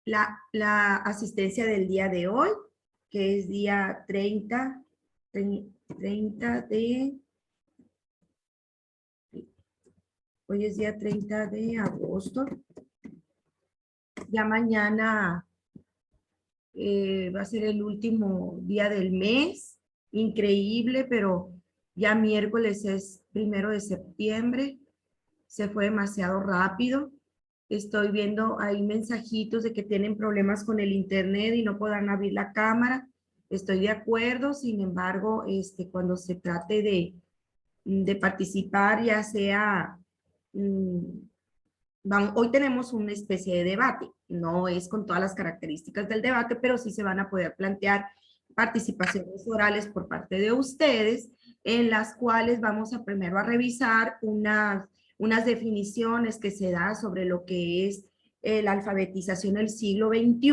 la asistencia del día de hoy, que es día 30 de... Hoy es día 30 de agosto. Ya mañana va a ser el último día del mes. Increíble, pero ya miércoles es 1 de septiembre. Se fue demasiado rápido. Estoy viendo ahí mensajitos de que tienen problemas con el internet y no podrán abrir la cámara. Estoy de acuerdo, sin embargo, cuando se trate de participar, ya sea, hoy tenemos una especie de debate, no es con todas las características del debate, pero sí se van a poder plantear participaciones orales por parte de ustedes, en las cuales vamos a primero a revisar unas definiciones que se da sobre lo que es la alfabetización del siglo XXI,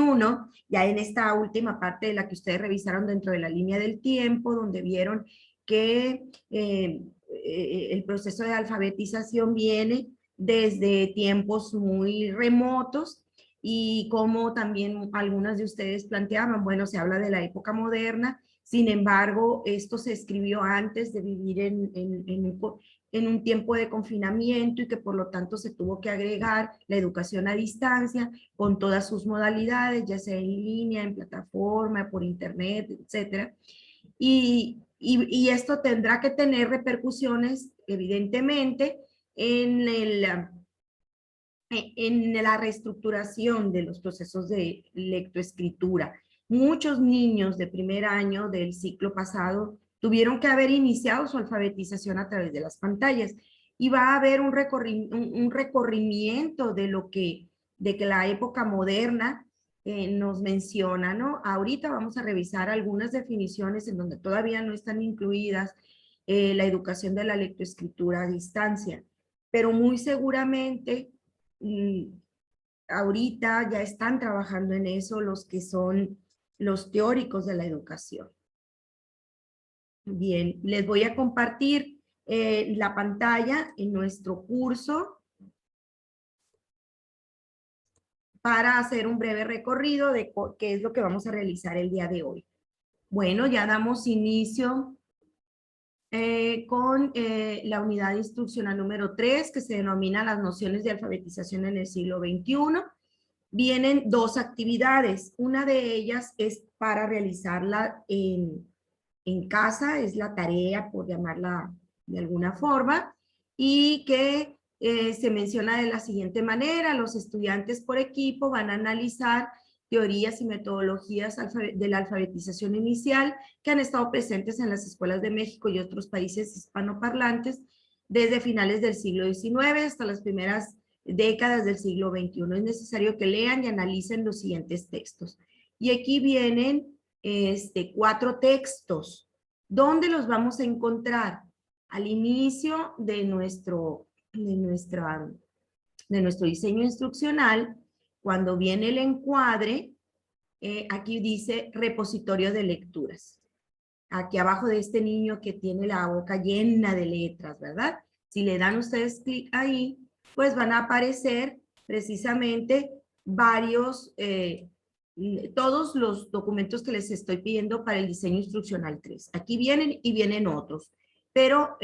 ya en esta última parte de la que ustedes revisaron dentro de la línea del tiempo, donde vieron que el proceso de alfabetización viene desde tiempos muy remotos y como también algunas de ustedes planteaban, bueno, se habla de la época moderna, sin embargo, esto se escribió antes de vivir en un tiempo de confinamiento y que por lo tanto se tuvo que agregar la educación a distancia con todas sus modalidades, ya sea en línea, en plataforma, por internet, etcétera. Y esto tendrá que tener repercusiones, evidentemente, en la reestructuración de los procesos de lectoescritura. Muchos niños de primer año del ciclo pasado tuvieron que haber iniciado su alfabetización a través de las pantallas y va a haber un recorrimiento de que la época moderna nos menciona, ¿no? Ahorita vamos a revisar algunas definiciones en donde todavía no están incluidas la educación de la lectoescritura a distancia, pero muy seguramente ahorita ya están trabajando en eso los que son los teóricos de la educación. Bien, les voy a compartir la pantalla en nuestro curso para hacer un breve recorrido de qué es lo que vamos a realizar el día de hoy. Bueno, ya damos inicio con la unidad instruccional número 3, que se denomina las nociones de alfabetización en el siglo XXI. Vienen dos actividades. Una de ellas es para realizarla en casa, es la tarea, por llamarla de alguna forma, y que se menciona de la siguiente manera: los estudiantes por equipo van a analizar teorías y metodologías de la alfabetización inicial que han estado presentes en las escuelas de México y otros países hispanoparlantes desde finales del siglo XIX hasta las primeras décadas del siglo XXI. Es necesario que lean y analicen los siguientes textos. Y aquí vienen 4 textos. ¿Dónde los vamos a encontrar? Al inicio de nuestro diseño instruccional, cuando viene el encuadre, aquí dice repositorio de lecturas. Aquí abajo de este niño que tiene la boca llena de letras, ¿verdad? Si le dan ustedes clic ahí, pues van a aparecer precisamente todos los documentos que les estoy pidiendo para el diseño instruccional 3. Aquí vienen y vienen otros, pero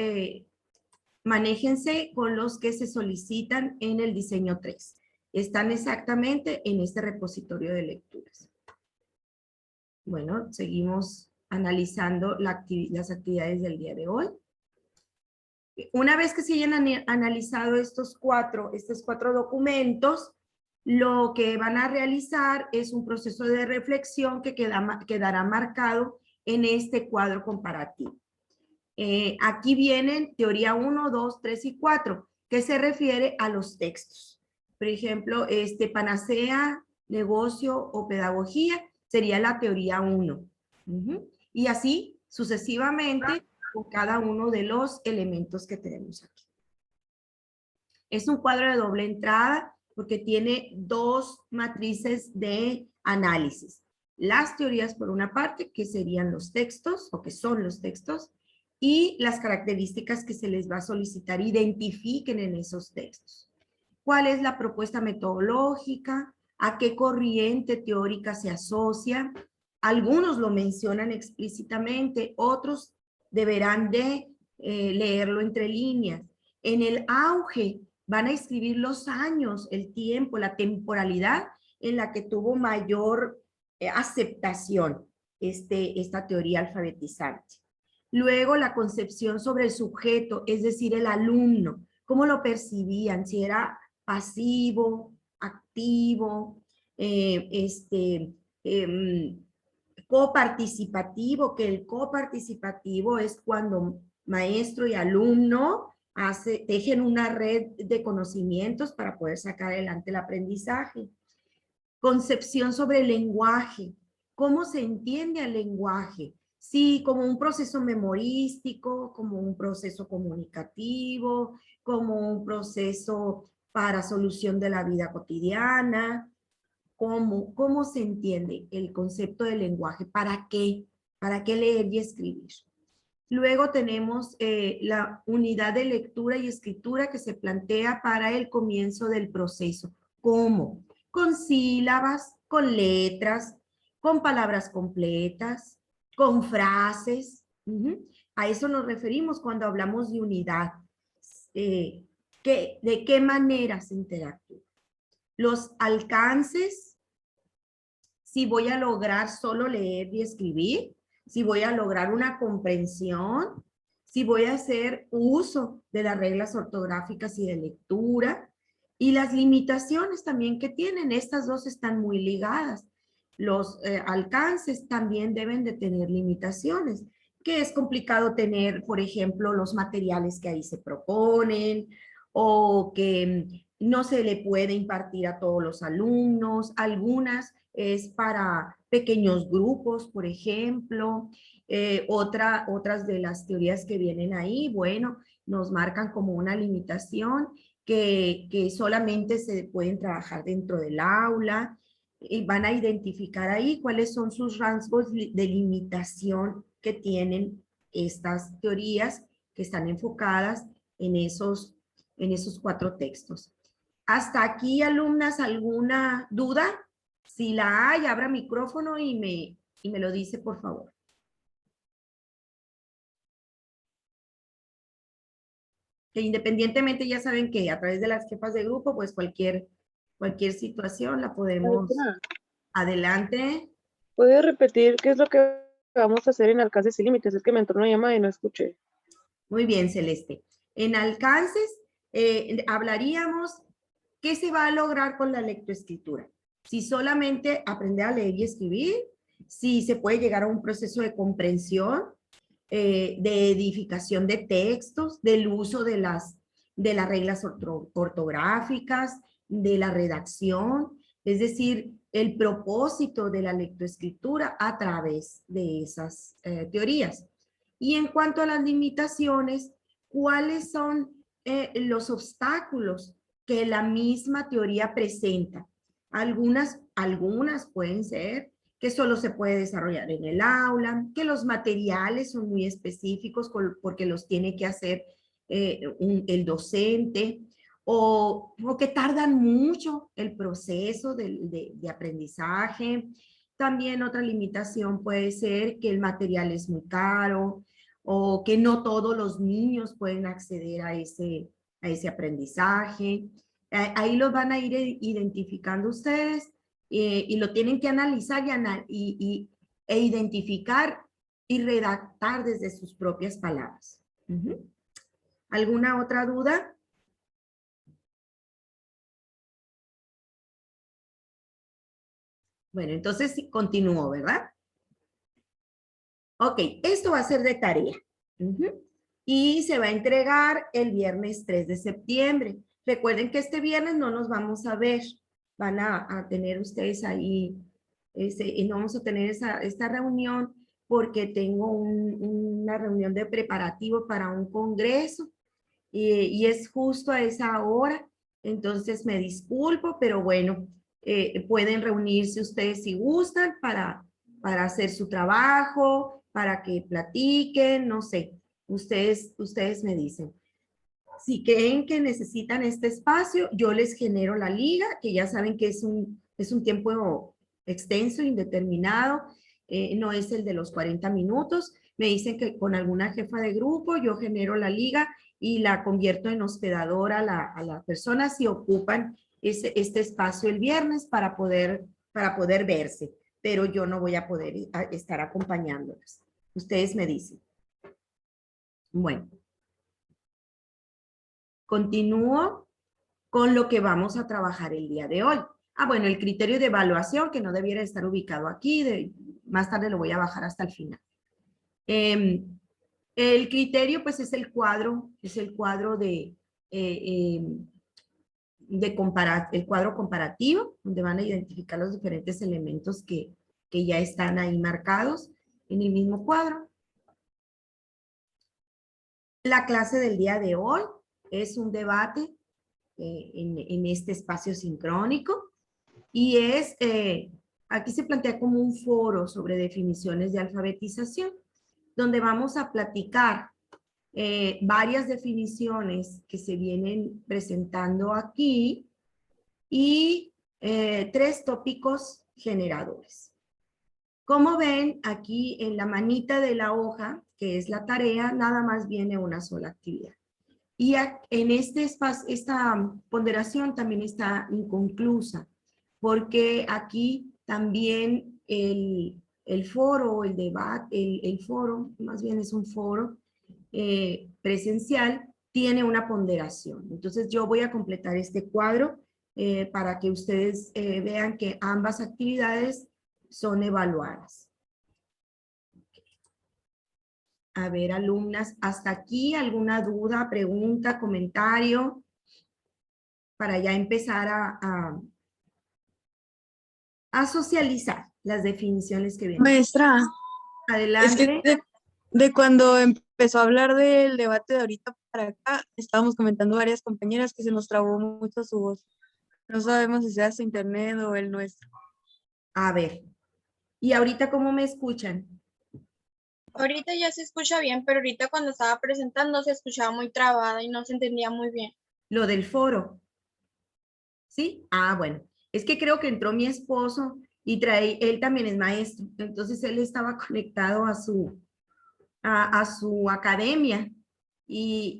manéjense con los que se solicitan en el diseño 3. Están exactamente en este repositorio de lecturas. Bueno, seguimos analizando las actividades del día de hoy. Una vez que se hayan analizado estos cuatro documentos, lo que van a realizar es un proceso de reflexión que quedará marcado en este cuadro comparativo. Aquí vienen teoría 1, 2, 3 y 4, que se refiere a los textos. Por ejemplo, panacea, negocio o pedagogía sería la teoría 1. Y así sucesivamente con cada uno de los elementos que tenemos aquí. Es un cuadro de doble entrada porque tiene 2 matrices de análisis. Las teorías por una parte, que serían los textos o que son los textos, y las características que se les va a solicitar identifiquen en esos textos. ¿Cuál es la propuesta metodológica? a qué corriente teórica se asocia. Algunos lo mencionan explícitamente, otros deberán de leerlo entre líneas. En el auge van a escribir los años, el tiempo, la temporalidad en la que tuvo mayor aceptación esta teoría alfabetizante. Luego la concepción sobre el sujeto, es decir, el alumno, cómo lo percibían, si era pasivo, activo, coparticipativo, que el coparticipativo es cuando maestro y alumno tejen una red de conocimientos para poder sacar adelante el aprendizaje. Concepción sobre el lenguaje, cómo se entiende el lenguaje, sí, como un proceso memorístico, como un proceso comunicativo, como un proceso para solución de la vida cotidiana. ¿Cómo se entiende el concepto del lenguaje? ¿Para qué? ¿Para qué leer y escribir? Luego tenemos la unidad de lectura y escritura que se plantea para el comienzo del proceso. ¿Cómo? Con sílabas, con letras, con palabras completas, con frases. A eso nos referimos cuando hablamos de unidad. ¿De qué manera se interactúa? Los alcances, si voy a lograr solo leer y escribir, si voy a lograr una comprensión, si voy a hacer uso de las reglas ortográficas y de lectura, y las limitaciones también que tienen. Estas dos están muy ligadas. Los alcances también deben de tener limitaciones, que es complicado tener, por ejemplo, los materiales que ahí se proponen, o que no se le puede impartir a todos los alumnos. Algunas es para pequeños grupos, por ejemplo. Otras de las teorías que vienen ahí, bueno, nos marcan como una limitación que solamente se pueden trabajar dentro del aula, y van a identificar ahí cuáles son sus rasgos de limitación que tienen estas teorías que están enfocadas en esos 4 textos. Hasta aquí, alumnas, ¿alguna duda? Si la hay, abra micrófono y me lo dice, por favor. Que independientemente ya saben que a través de las jefas de grupo, pues cualquier situación la podemos... Adelante. ¿Puedes repetir qué es lo que vamos a hacer en alcances y límites? Es que me entró una llamada y no escuché. Muy bien, Celeste. En alcances hablaríamos qué se va a lograr con la lectoescritura. Si solamente aprender a leer y escribir, si se puede llegar a un proceso de comprensión, de edificación de textos, del uso de las reglas ortográficas, de la redacción, es decir, el propósito de la lectoescritura a través de esas teorías. Y en cuanto a las limitaciones, ¿cuáles son los obstáculos que la misma teoría presenta? Algunas pueden ser que solo se puede desarrollar en el aula, que los materiales son muy específicos porque los tiene que hacer el docente, o que tardan mucho el proceso de aprendizaje. También otra limitación puede ser que el material es muy caro, o que no todos los niños pueden acceder a ese aprendizaje. Ahí los van a ir identificando ustedes, y lo tienen que analizar e identificar y redactar desde sus propias palabras. ¿Alguna otra duda? Bueno, entonces continúo, ¿verdad? Ok, esto va a ser de tarea. Y se va a entregar el viernes 3 de septiembre. Recuerden que este viernes no nos vamos a ver. Van a tener ustedes ahí, y no vamos a tener esta reunión porque tengo una reunión de preparativo para un congreso, y es justo a esa hora. Entonces me disculpo, pero bueno, pueden reunirse ustedes si gustan para hacer su trabajo, para que platiquen, no sé. Ustedes me dicen. Si creen que necesitan este espacio, yo les genero la liga, que ya saben que es es un tiempo extenso, indeterminado, no es el de los 40 minutos. Me dicen que con alguna jefa de grupo yo genero la liga y la convierto en hospedadora a la persona si ocupan este espacio el viernes para poder verse, pero yo no voy a poder estar acompañándolas. Ustedes me dicen. Bueno. Continúo con lo que vamos a trabajar el día de hoy. Bueno, el criterio de evaluación, que no debiera estar ubicado aquí, más tarde lo voy a bajar hasta el final. El criterio, pues, es el cuadro de el cuadro comparativo, donde van a identificar los diferentes elementos que ya están ahí marcados en el mismo cuadro. La clase del día de hoy es un debate en este espacio sincrónico y aquí se plantea como un foro sobre definiciones de alfabetización, donde vamos a platicar varias definiciones que se vienen presentando aquí y 3 tópicos generadores. Como ven, aquí en la manita de la hoja, que es la tarea, nada más viene una sola actividad. Y en este espacio, esta ponderación también está inconclusa, porque aquí también el foro, el debate, el foro, más bien es un foro presencial, tiene una ponderación. Entonces yo voy a completar este cuadro para que ustedes vean que ambas actividades son evaluadas. A ver, alumnas, ¿hasta aquí alguna duda, pregunta, comentario? Para ya empezar a socializar las definiciones que vienen. Maestra, Adelante. es que de cuando empezó a hablar del debate de ahorita para acá, estábamos comentando varias compañeras que se nos trabó mucho su voz. No sabemos si sea su internet o el nuestro. A ver, ¿y ahorita cómo me escuchan? Ahorita ya se escucha bien, pero ahorita cuando estaba presentando se escuchaba muy trabada y no se entendía muy bien. Lo del foro. ¿Sí? Bueno. Es que creo que entró mi esposo y él también es maestro. Entonces él estaba conectado a su academia y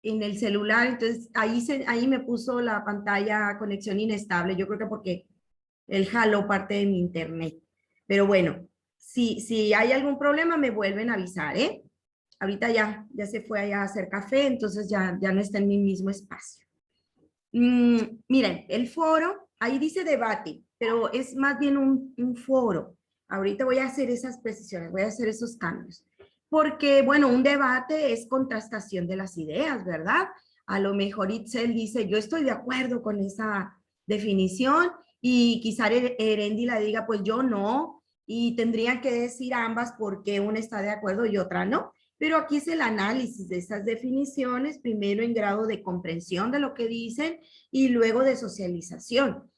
en el celular. Entonces ahí me puso la pantalla conexión inestable. Yo creo que porque él jaló parte de mi internet. Pero bueno, si hay algún problema me vuelven a avisar, ¿eh? Ahorita ya se fue allá a hacer café, entonces ya no está en mi mismo espacio. Miren, el foro, ahí dice debate, pero es más bien un foro. Ahorita voy a hacer esas precisiones, voy a hacer esos cambios. Porque, bueno, un debate es contrastación de las ideas, ¿verdad? A lo mejor Itzel dice, yo estoy de acuerdo con esa definición, y quizá Erendi la diga, pues yo no, y tendrían que decir ambas por qué una está de acuerdo y otra no. Pero aquí es el análisis de esas definiciones, primero en grado de comprensión de lo que dicen y luego de socialización.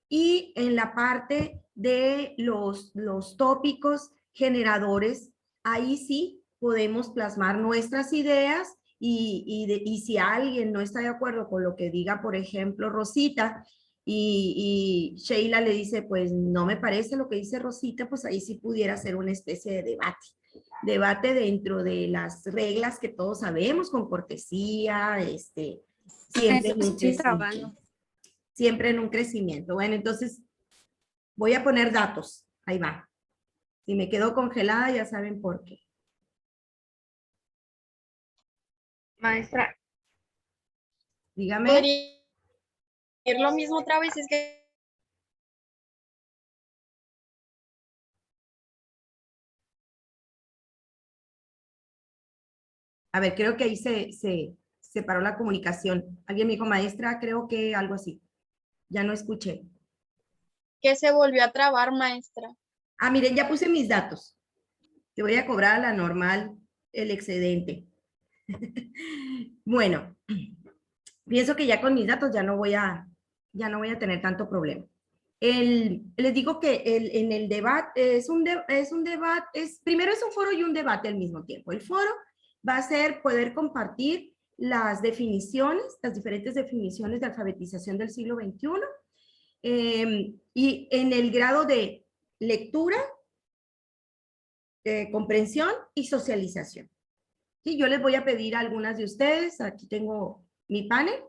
Y en la parte de los tópicos generadores, ahí sí podemos plasmar nuestras ideas y si alguien no está de acuerdo con lo que diga, por ejemplo, Rosita, y Sheila le dice, pues no me parece lo que dice Rosita, pues ahí sí pudiera ser una especie de debate dentro de las reglas que todos sabemos, con cortesía, siempre en un crecimiento. Siempre en un crecimiento. Bueno, entonces voy a poner datos. Ahí va. Si me quedo congelada, ya saben por qué. Maestra. Dígame. ¿Podría ir lo mismo otra vez? Es que A ver, creo que ahí se separó la comunicación. Alguien me dijo, maestra, creo que algo así. Ya no escuché. que se volvió a trabar, maestra. Miren, ya puse mis datos. Te voy a cobrar a la normal el excedente. Bueno, pienso que ya con mis datos ya no voy a tener tanto problema. Les digo que en el debate primero es un foro y un debate al mismo tiempo. El foro va a ser poder compartir las definiciones, las diferentes definiciones de alfabetización del siglo XXI. y en el grado de lectura, comprensión y socialización. ¿Sí? Yo les voy a pedir a algunas de ustedes, aquí tengo mi panel,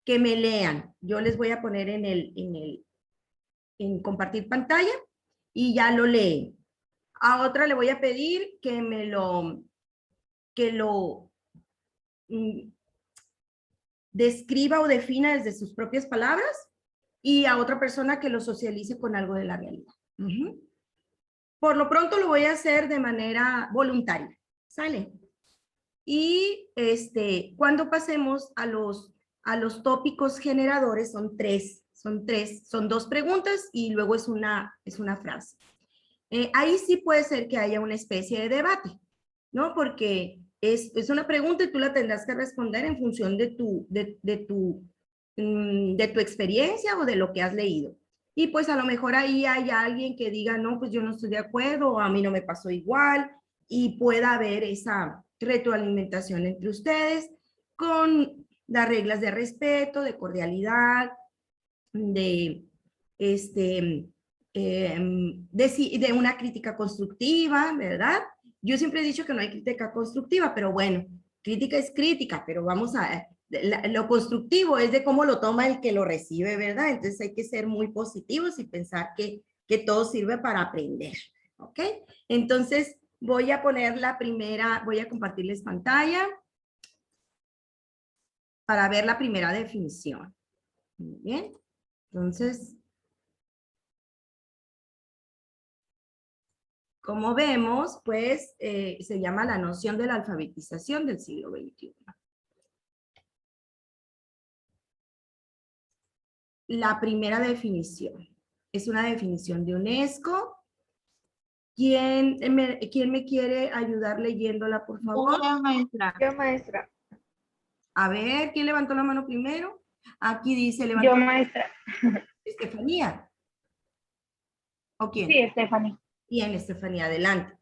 que me lean. Yo les voy a poner en compartir pantalla y ya lo leen. A otra le voy a pedir que lo describa o defina desde sus propias palabras y a otra persona que lo socialice con algo de la realidad. Por lo pronto lo voy a hacer de manera voluntaria. ¿Sale? Y cuando pasemos a los tópicos generadores, son dos preguntas y luego es una frase. Ahí sí puede ser que haya una especie de debate, ¿no? Porque es una pregunta y tú la tendrás que responder en función de tu experiencia o de lo que has leído. Y pues a lo mejor ahí hay alguien que diga, no, pues yo no estoy de acuerdo, o a mí no me pasó igual, y pueda haber esa retroalimentación entre ustedes con las reglas de respeto, de cordialidad, de una crítica constructiva, ¿verdad? Yo siempre he dicho que no hay crítica constructiva, pero bueno, crítica es crítica, pero vamos a, lo constructivo es de cómo lo toma el que lo recibe, ¿verdad? Entonces hay que ser muy positivos y pensar que todo sirve para aprender, ¿ok? Entonces voy a poner la primera, voy a compartirles pantalla para ver la primera definición. Muy bien, entonces, como vemos, pues se llama la noción de la alfabetización del siglo XXI. La primera definición es una definición de UNESCO. ¿Quién me quiere ayudar leyéndola, por favor? Yo, maestra. Yo, maestra. A ver, ¿quién levantó la mano primero? Aquí dice, Yo, levantó maestra. Estefanía. ¿O quién? Sí, Stephanie. Bien, Estefanía, adelante.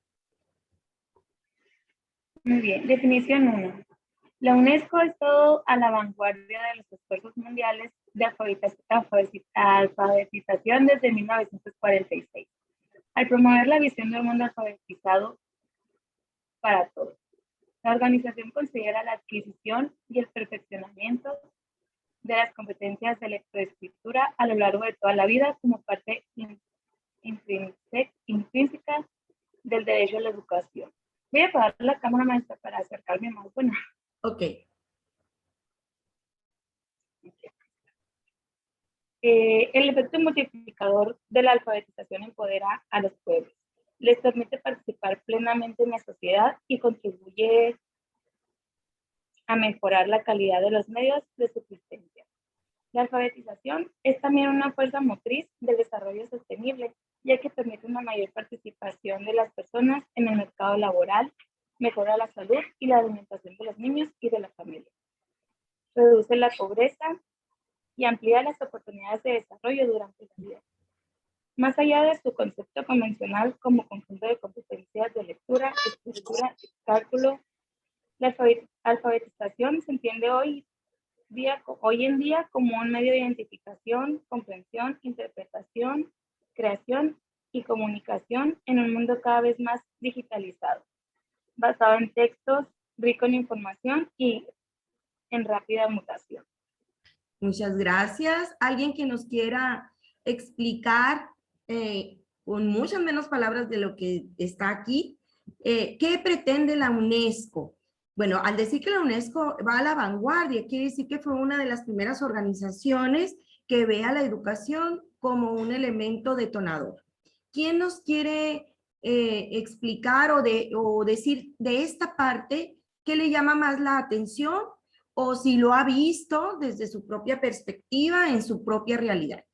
Muy bien. Definición 1. La UNESCO es todo a la vanguardia de los esfuerzos mundiales de alfabetización desde 1946, al promover la visión de un mundo alfabetizado para todos. La organización considera la adquisición y el perfeccionamiento de las competencias de lectoescritura a lo largo de toda la vida como parte intrínseca del derecho a la educación. Voy a apagar la cámara, maestra, para acercarme más. Bueno. Ok. El efecto multiplicador de la alfabetización empodera a los pueblos, les permite participar plenamente en la sociedad y contribuye a mejorar la calidad de los medios de subsistencia. La alfabetización es también una fuerza motriz del desarrollo sostenible, ya que permite una mayor participación de las personas en el mercado laboral, mejora la salud y la alimentación de los niños y de la familia. Reduce la pobreza y amplía las oportunidades de desarrollo durante la vida. Más allá de su concepto convencional como conjunto de competencias de lectura, escritura y cálculo, la alfabetización se entiende hoy en día como un medio de identificación, comprensión, interpretación, creación y comunicación en un mundo cada vez más digitalizado, basado en textos, rico en información y en rápida mutación. Muchas gracias. ¿Alguien que nos quiera explicar con muchas menos palabras de lo que está aquí? ¿Qué pretende la UNESCO? Bueno, al decir que la UNESCO va a la vanguardia, quiere decir que fue una de las primeras organizaciones que ve a la educación como un elemento detonador. ¿Quién nos quiere explicar o decir de esta parte qué le llama más la atención o si lo ha visto desde su propia perspectiva en su propia realidad?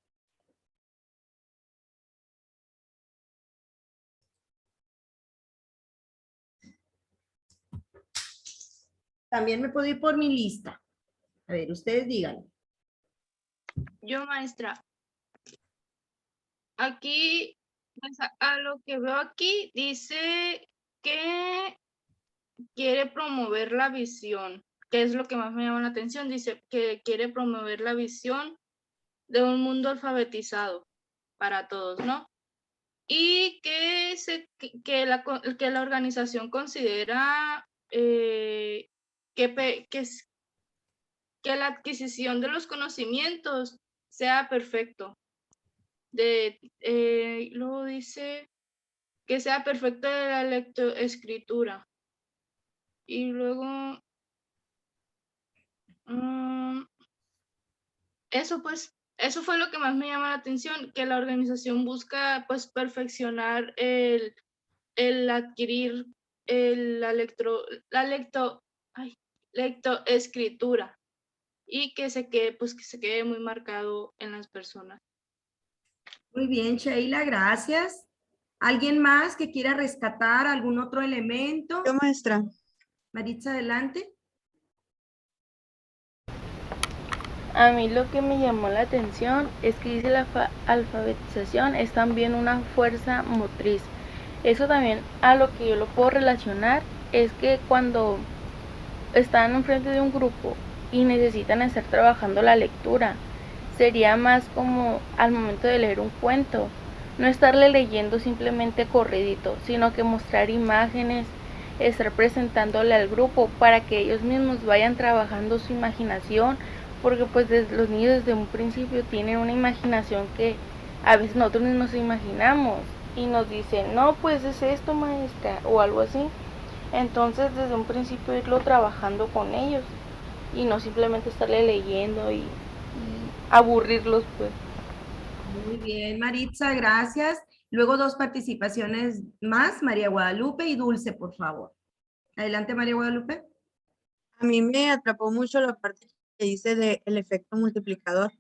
También me puedo ir por mi lista. A ver, ustedes digan. Yo, maestra. Aquí, pues, a lo que veo aquí, dice que quiere promover la visión, que es lo que más me llama la atención. Dice que quiere promover la visión de un mundo alfabetizado para todos, ¿no? Y que la organización considera que la adquisición de los conocimientos sea perfecto. Luego dice que sea perfecto de la lectoescritura. Y luego, eso fue lo que más me llama la atención, que la organización busca pues perfeccionar el adquirir lectoescritura y que se quede muy marcado en las personas. Muy bien, Sheila, gracias. ¿Alguien más que quiera rescatar algún otro elemento? Yo, maestra. Maritza, adelante. A mí lo que me llamó la atención es que dice la alfabetización es también una fuerza motriz. Eso también a lo que yo lo puedo relacionar es que cuando están enfrente de un grupo y necesitan estar trabajando la lectura, sería más como al momento de leer un cuento, no estarle leyendo simplemente corridito, sino que mostrar imágenes, estar presentándole al grupo para que ellos mismos vayan trabajando su imaginación, porque pues los niños desde un principio tienen una imaginación que a veces nosotros ni nos imaginamos y nos dicen, no, pues es esto, maestra, o algo así. Entonces desde un principio irlo trabajando con ellos y no simplemente estarle leyendo y aburrirlos, pues. Muy bien, Maritza, gracias. Luego 2 participaciones más, María Guadalupe y Dulce, por favor. Adelante, María Guadalupe. A mí me atrapó mucho la parte que dice del efecto multiplicador,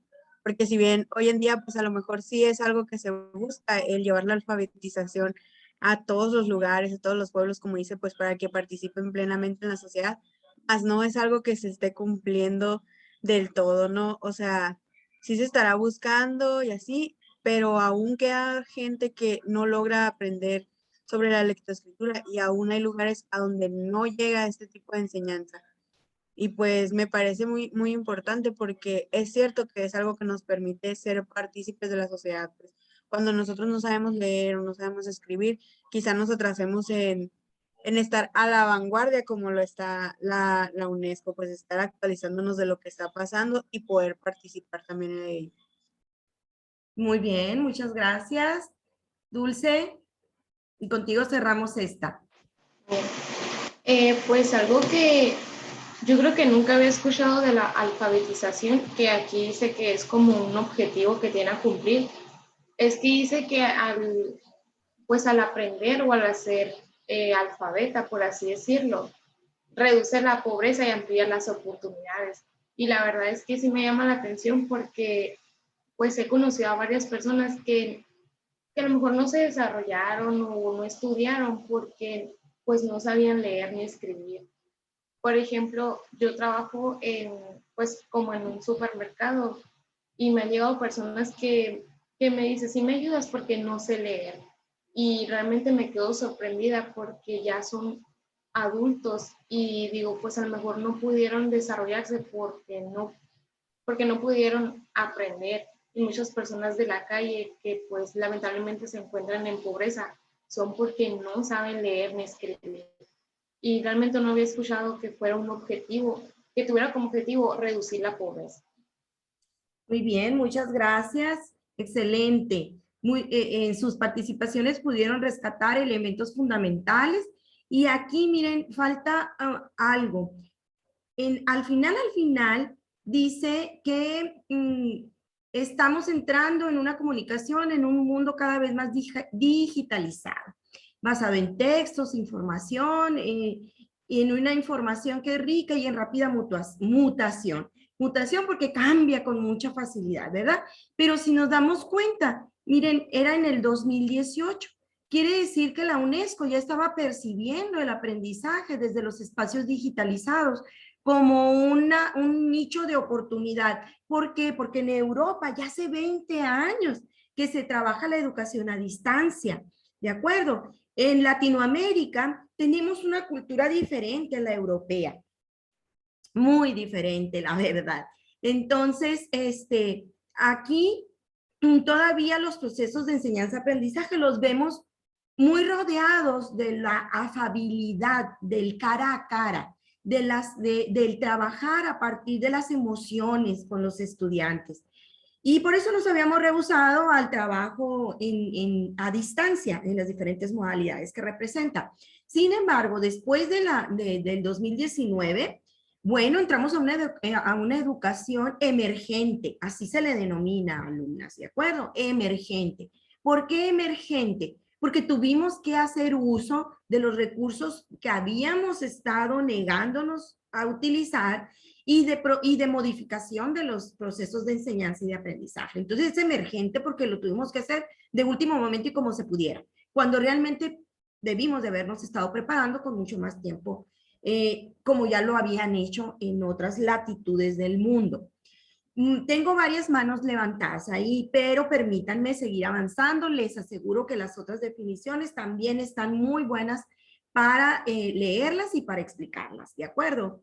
porque si bien hoy en día, pues a lo mejor sí es algo que se busca, el llevar la alfabetización a todos los lugares, a todos los pueblos, como dice, pues para que participen plenamente en la sociedad, mas no es algo que se esté cumpliendo del todo, ¿no? O sea, sí se estará buscando y así, pero aún queda gente que no logra aprender sobre la lectoescritura y aún hay lugares a donde no llega este tipo de enseñanza. Y pues me parece muy, muy importante porque es cierto que es algo que nos permite ser partícipes de la sociedad. Pues, cuando nosotros no sabemos leer o no sabemos escribir, quizá nos atrasemos en estar a la vanguardia como lo está la UNESCO, pues estar actualizándonos de lo que está pasando y poder participar también en ello. Muy bien, muchas gracias. Dulce, y contigo cerramos esta. Pues algo que yo creo que nunca había escuchado de la alfabetización, que aquí dice que es como un objetivo que tiene a cumplir, es que dice que al aprender o al hacer alfabeta, por así decirlo, reduce la pobreza y amplía las oportunidades. Y la verdad es que sí me llama la atención porque pues he conocido a varias personas que a lo mejor no se desarrollaron o no estudiaron porque pues no sabían leer ni escribir. Por ejemplo, yo trabajo como en un supermercado y me han llegado personas que me dicen, sí me ayudas porque no sé leer. Y realmente me quedo sorprendida porque ya son adultos y digo, pues a lo mejor no pudieron desarrollarse porque no pudieron aprender. Y muchas personas de la calle que pues lamentablemente se encuentran en pobreza son porque no saben leer ni escribir. Y realmente no había escuchado que fuera un objetivo, que tuviera como objetivo reducir la pobreza. Muy bien, muchas gracias. Excelente. En sus participaciones pudieron rescatar elementos fundamentales. Y aquí, miren, falta algo. Al final, dice que estamos entrando en una comunicación, en un mundo cada vez más digitalizado, basado en textos, información, y en una información que es rica y en rápida mutación. Mutación porque cambia con mucha facilidad, ¿verdad? Pero si nos damos cuenta, miren, era en el 2018. Quiere decir que la UNESCO ya estaba percibiendo el aprendizaje desde los espacios digitalizados como un nicho de oportunidad. ¿Por qué? Porque en Europa ya hace 20 años que se trabaja la educación a distancia, ¿de acuerdo? En Latinoamérica tenemos una cultura diferente a la europea, muy diferente, la verdad. Entonces, aquí todavía los procesos de enseñanza-aprendizaje los vemos muy rodeados de la afabilidad, del cara a cara, del trabajar a partir de las emociones con los estudiantes. Y por eso nos habíamos rehusado al trabajo a distancia en las diferentes modalidades que representa. Sin embargo, después del 2019, bueno, entramos a una educación emergente, así se le denomina, alumnas, ¿de acuerdo? Emergente. ¿Por qué emergente? Porque tuvimos que hacer uso de los recursos que habíamos estado negándonos a utilizar y de modificación de los procesos de enseñanza y de aprendizaje. Entonces es emergente porque lo tuvimos que hacer de último momento y como se pudiera, cuando realmente debimos de habernos estado preparando con mucho más tiempo, como ya lo habían hecho en otras latitudes del mundo. Tengo varias manos levantadas ahí, pero permítanme seguir avanzando. Les aseguro que las otras definiciones también están muy buenas para leerlas y para explicarlas, ¿de acuerdo?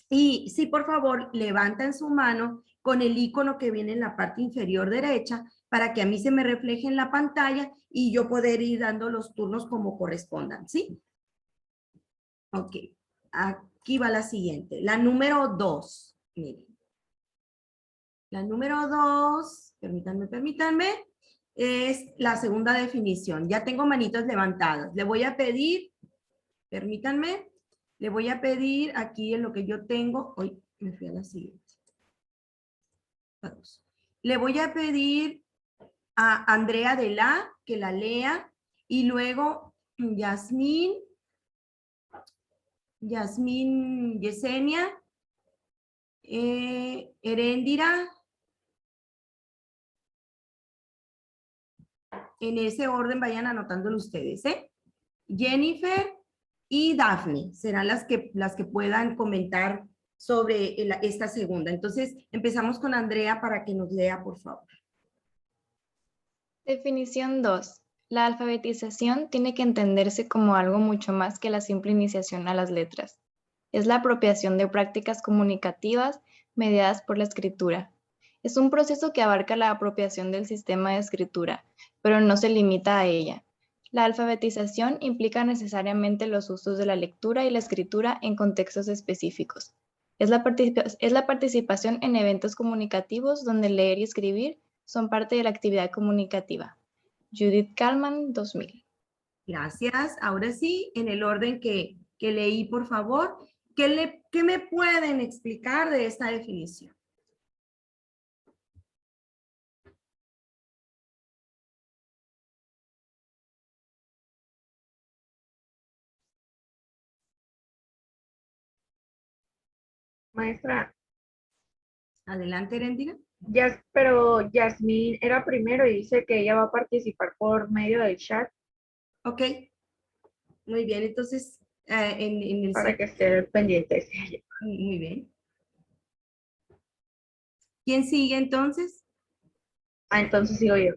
Y sí, por favor, levanten su mano con el icono que viene en la parte inferior derecha para que a mí se me refleje en la pantalla y yo poder ir dando los turnos como correspondan, ¿sí? Ok, aquí va la siguiente, la número 2. Miren. La número 2, permítanme, es la segunda definición. Ya tengo manitos levantadas. Le voy a pedir, permítanme, le voy a pedir aquí en lo que yo tengo, hoy me fui a la siguiente. Le voy a pedir a Andrea de que la lea y luego Yasmín Yesenia, Heréndira, en ese orden vayan anotándolo ustedes, ¿eh? Jennifer y Daphne serán las que puedan comentar sobre esta segunda. Entonces, empezamos con Andrea para que nos lea, por favor. Definición 2. La alfabetización tiene que entenderse como algo mucho más que la simple iniciación a las letras. Es la apropiación de prácticas comunicativas mediadas por la escritura. Es un proceso que abarca la apropiación del sistema de escritura, pero no se limita a ella. La alfabetización implica necesariamente los usos de la lectura y la escritura en contextos específicos. Es la participación en eventos comunicativos donde leer y escribir son parte de la actividad comunicativa. Judith Kalman, 2000. Gracias. Ahora sí, en el orden que leí, por favor, ¿qué me pueden explicar de esta definición? Maestra. Adelante, Heréndira. Pero Yasmín era primero y dice que ella va a participar por medio del chat. Ok. Muy bien, entonces, en el... Para que esté pendiente. Muy bien. ¿Quién sigue entonces? Entonces sigo yo.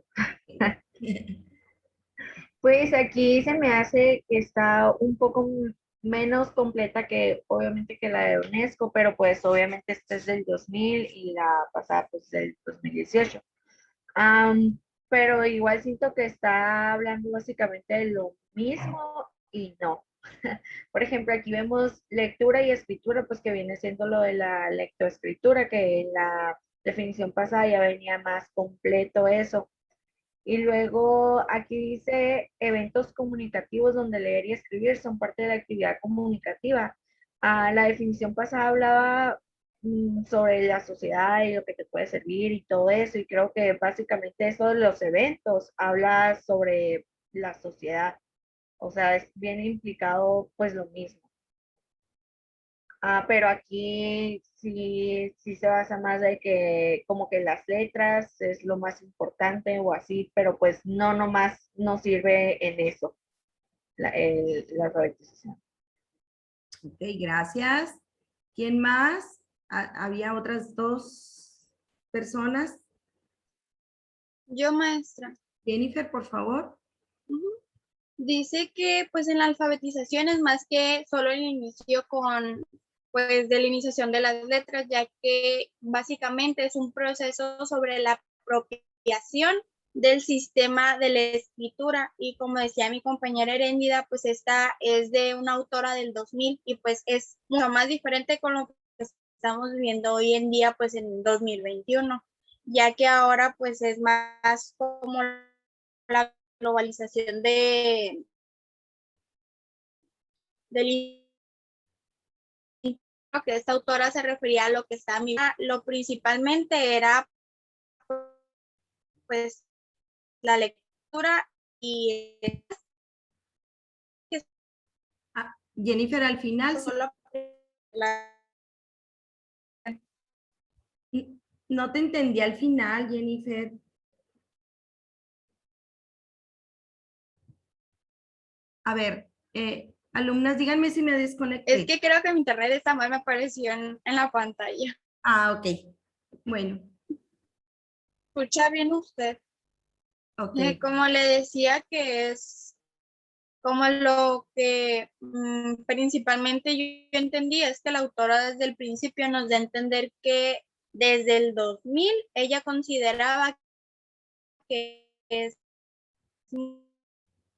Pues aquí se me hace que está un poco menos completa que obviamente que la de UNESCO, pero pues obviamente esta es del 2000 y la pasada pues del 2018. Pero igual siento que está hablando básicamente de lo mismo y no. Por ejemplo, aquí vemos lectura y escritura, pues que viene siendo lo de la lectoescritura, que en la definición pasada ya venía más completo eso. Y luego aquí dice eventos comunicativos donde leer y escribir son parte de la actividad comunicativa. La definición pasada hablaba sobre la sociedad y lo que te puede servir y todo eso. Y creo que básicamente eso de los eventos habla sobre la sociedad. O sea, es bien implicado pues lo mismo. Pero aquí sí se basa más de que como que las letras es lo más importante o así, pero pues no nomás no sirve en eso, la alfabetización. Ok, gracias. ¿Quién más? Había otras dos personas. Yo, maestra. Jennifer, por favor. Dice que pues en la alfabetización es más que solo el inicio con pues de la iniciación de las letras, ya que básicamente es un proceso sobre la apropiación del sistema de la escritura, y como decía mi compañera Heréndida, pues esta es de una autora del 2000 y pues es mucho más diferente con lo que estamos viviendo hoy en día, pues en 2021, ya que ahora pues es más como la globalización del que esta autora se refería a lo que está lo principalmente era pues la lectura y Ah, Jennifer, al final, solo no te entendí al final, Jennifer. A ver, alumnas, díganme si me desconecté. es que creo que mi internet está mal, me apareció en la pantalla. Ah, ok. Bueno, ¿Escucha bien usted? ok. Como le decía, que es como lo que principalmente yo entendí, es que la autora desde el principio nos da a entender que desde el 2000 ella consideraba que es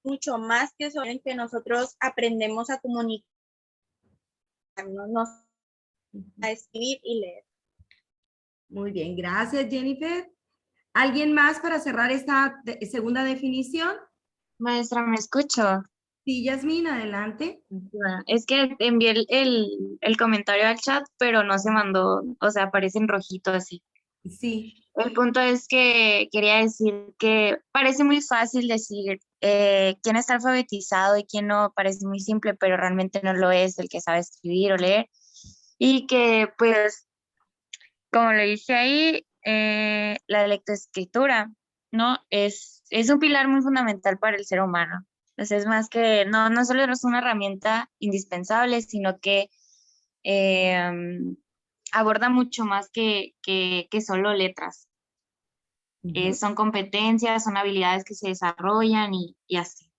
mucho más que eso en que nosotros aprendemos a comunicarnos, a escribir y leer. Muy bien, gracias, Jennifer. ¿Alguien más para cerrar esta segunda definición? Maestra, ¿me escucho? Sí, Yasmín, adelante. Bueno, es que envié el comentario al chat, pero no se mandó, o sea, aparece en rojito así. Sí. El punto es que quería decir que parece muy fácil decir quién está alfabetizado y quién no, parece muy simple, pero realmente no lo es el que sabe escribir o leer. Y que, pues, como lo dice ahí, la lectoescritura, ¿no? Es un pilar muy fundamental para el ser humano. Entonces, es más que, no solo es una herramienta indispensable, sino que aborda mucho más que solo letras. Son competencias, son habilidades que se desarrollan y así.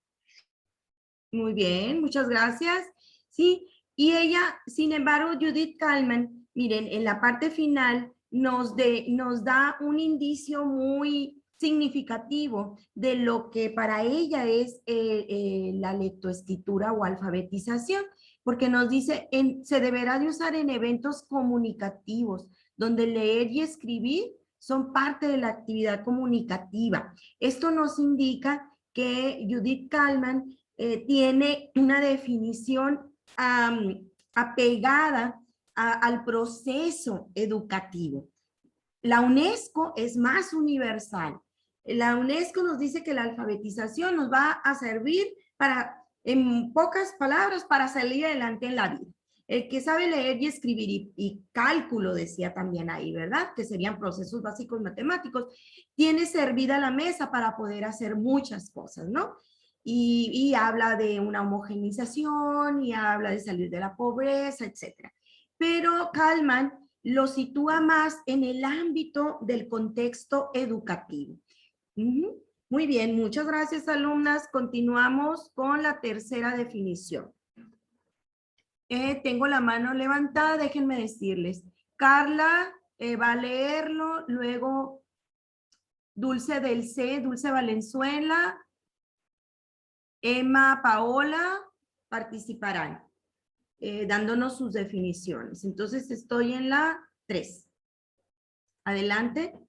Muy bien, muchas gracias. Sí, y ella, sin embargo, Judith Kalman, miren, en la parte final nos da un indicio muy significativo de lo que para ella es la lectoescritura o alfabetización, porque nos dice, se deberá de usar en eventos comunicativos, donde leer y escribir son parte de la actividad comunicativa. Esto nos indica que Judith Kalman tiene una definición apegada al proceso educativo. La UNESCO es más universal. La UNESCO nos dice que la alfabetización nos va a servir para, en pocas palabras, para salir adelante en la vida. El que sabe leer y escribir y cálculo, decía también ahí, ¿verdad? Que serían procesos básicos matemáticos, tiene servida la mesa para poder hacer muchas cosas, ¿no? Y habla de una homogenización y habla de salir de la pobreza, etc. Pero Kalman lo sitúa más en el ámbito del contexto educativo. Muy bien, muchas gracias, alumnas. Continuamos con la tercera definición. Tengo la mano levantada, déjenme decirles. Carla va a leerlo, luego Dulce del C, Dulce Valenzuela, Emma, Paola participarán, dándonos sus definiciones. Entonces estoy en la 3. Adelante.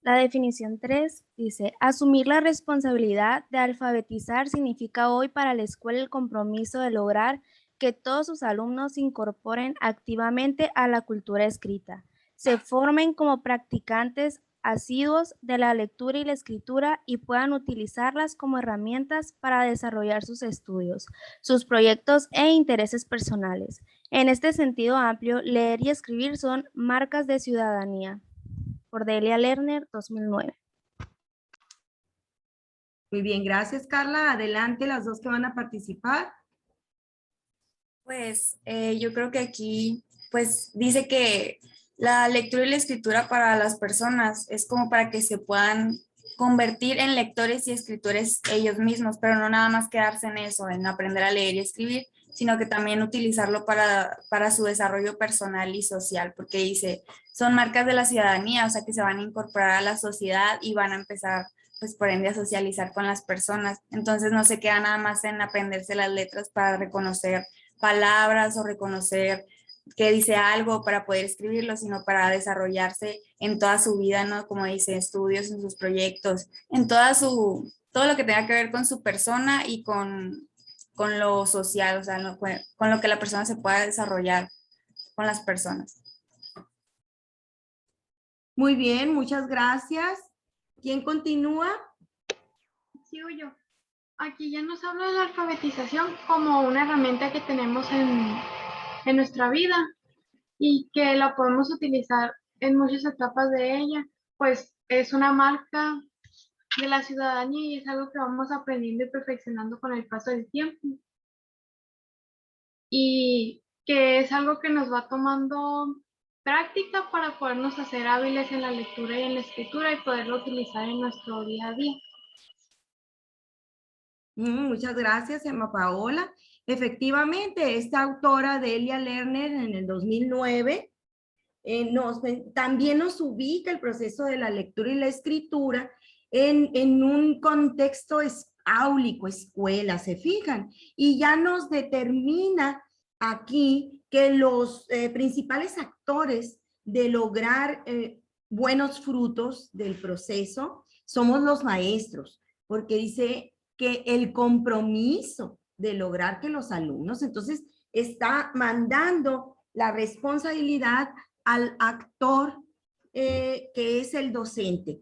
La definición 3 dice, asumir la responsabilidad de alfabetizar significa hoy para la escuela el compromiso de lograr que todos sus alumnos se incorporen activamente a la cultura escrita, se formen como practicantes asiduos de la lectura y la escritura y puedan utilizarlas como herramientas para desarrollar sus estudios, sus proyectos e intereses personales. En este sentido amplio, leer y escribir son marcas de ciudadanía. Cordelia Lerner, 2009. Muy bien, gracias, Carla. Adelante, las dos que van a participar. Pues yo creo que aquí pues dice que la lectura y la escritura para las personas es como para que se puedan convertir en lectores y escritores ellos mismos, pero no nada más quedarse en eso, en aprender a leer y escribir, sino que también utilizarlo para su desarrollo personal y social, porque dice, son marcas de la ciudadanía, o sea que se van a incorporar a la sociedad y van a empezar, pues por ende, a socializar con las personas. Entonces no se queda nada más en aprenderse las letras para reconocer palabras o reconocer que dice algo para poder escribirlo, sino para desarrollarse en toda su vida, ¿no? Como dice, estudios, en sus proyectos, en todo lo que tenga que ver con su persona y con lo social, o sea, con lo que la persona se pueda desarrollar con las personas. Muy bien, muchas gracias. ¿Quién continúa? Sigo yo. Aquí ya nos habla de la alfabetización como una herramienta que tenemos en nuestra vida y que la podemos utilizar en muchas etapas de ella, pues es una marca de la ciudadanía y es algo que vamos aprendiendo y perfeccionando con el paso del tiempo. Y que es algo que nos va tomando práctica para podernos hacer hábiles en la lectura y en la escritura y poderlo utilizar en nuestro día a día. Muchas gracias, Emma Paola. Efectivamente, esta autora, Delia Lerner, en el 2009, también nos ubica el proceso de la lectura y la escritura en un contexto áulico, escuela, ¿se fijan? Y ya nos determina aquí que los principales actores de lograr buenos frutos del proceso somos los maestros, porque dice que el compromiso de lograr que los alumnos, entonces está mandando la responsabilidad al actor que es el docente.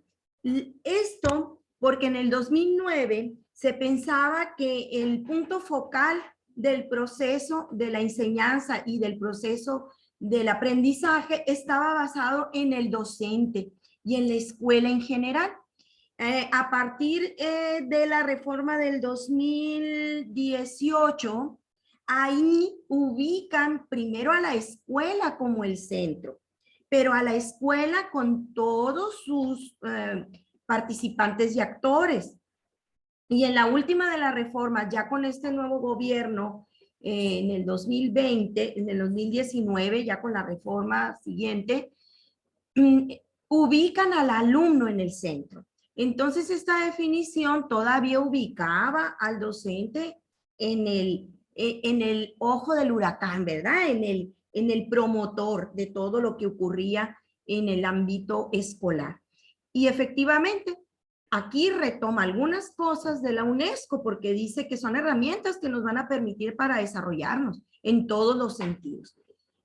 Esto porque en el 2009 se pensaba que el punto focal del proceso de la enseñanza y del proceso del aprendizaje estaba basado en el docente y en la escuela en general. A partir de la reforma del 2018, ahí ubican primero a la escuela como el centro, pero a la escuela con todos sus participantes y actores. Y en la última de las reformas, ya con este nuevo gobierno, en el 2020, en el 2019, ya con la reforma siguiente, ubican al alumno en el centro. Entonces, esta definición todavía ubicaba al docente en el ojo del huracán, ¿verdad? En el promotor de todo lo que ocurría en el ámbito escolar. Y efectivamente, aquí retoma algunas cosas de la UNESCO porque dice que son herramientas que nos van a permitir para desarrollarnos en todos los sentidos.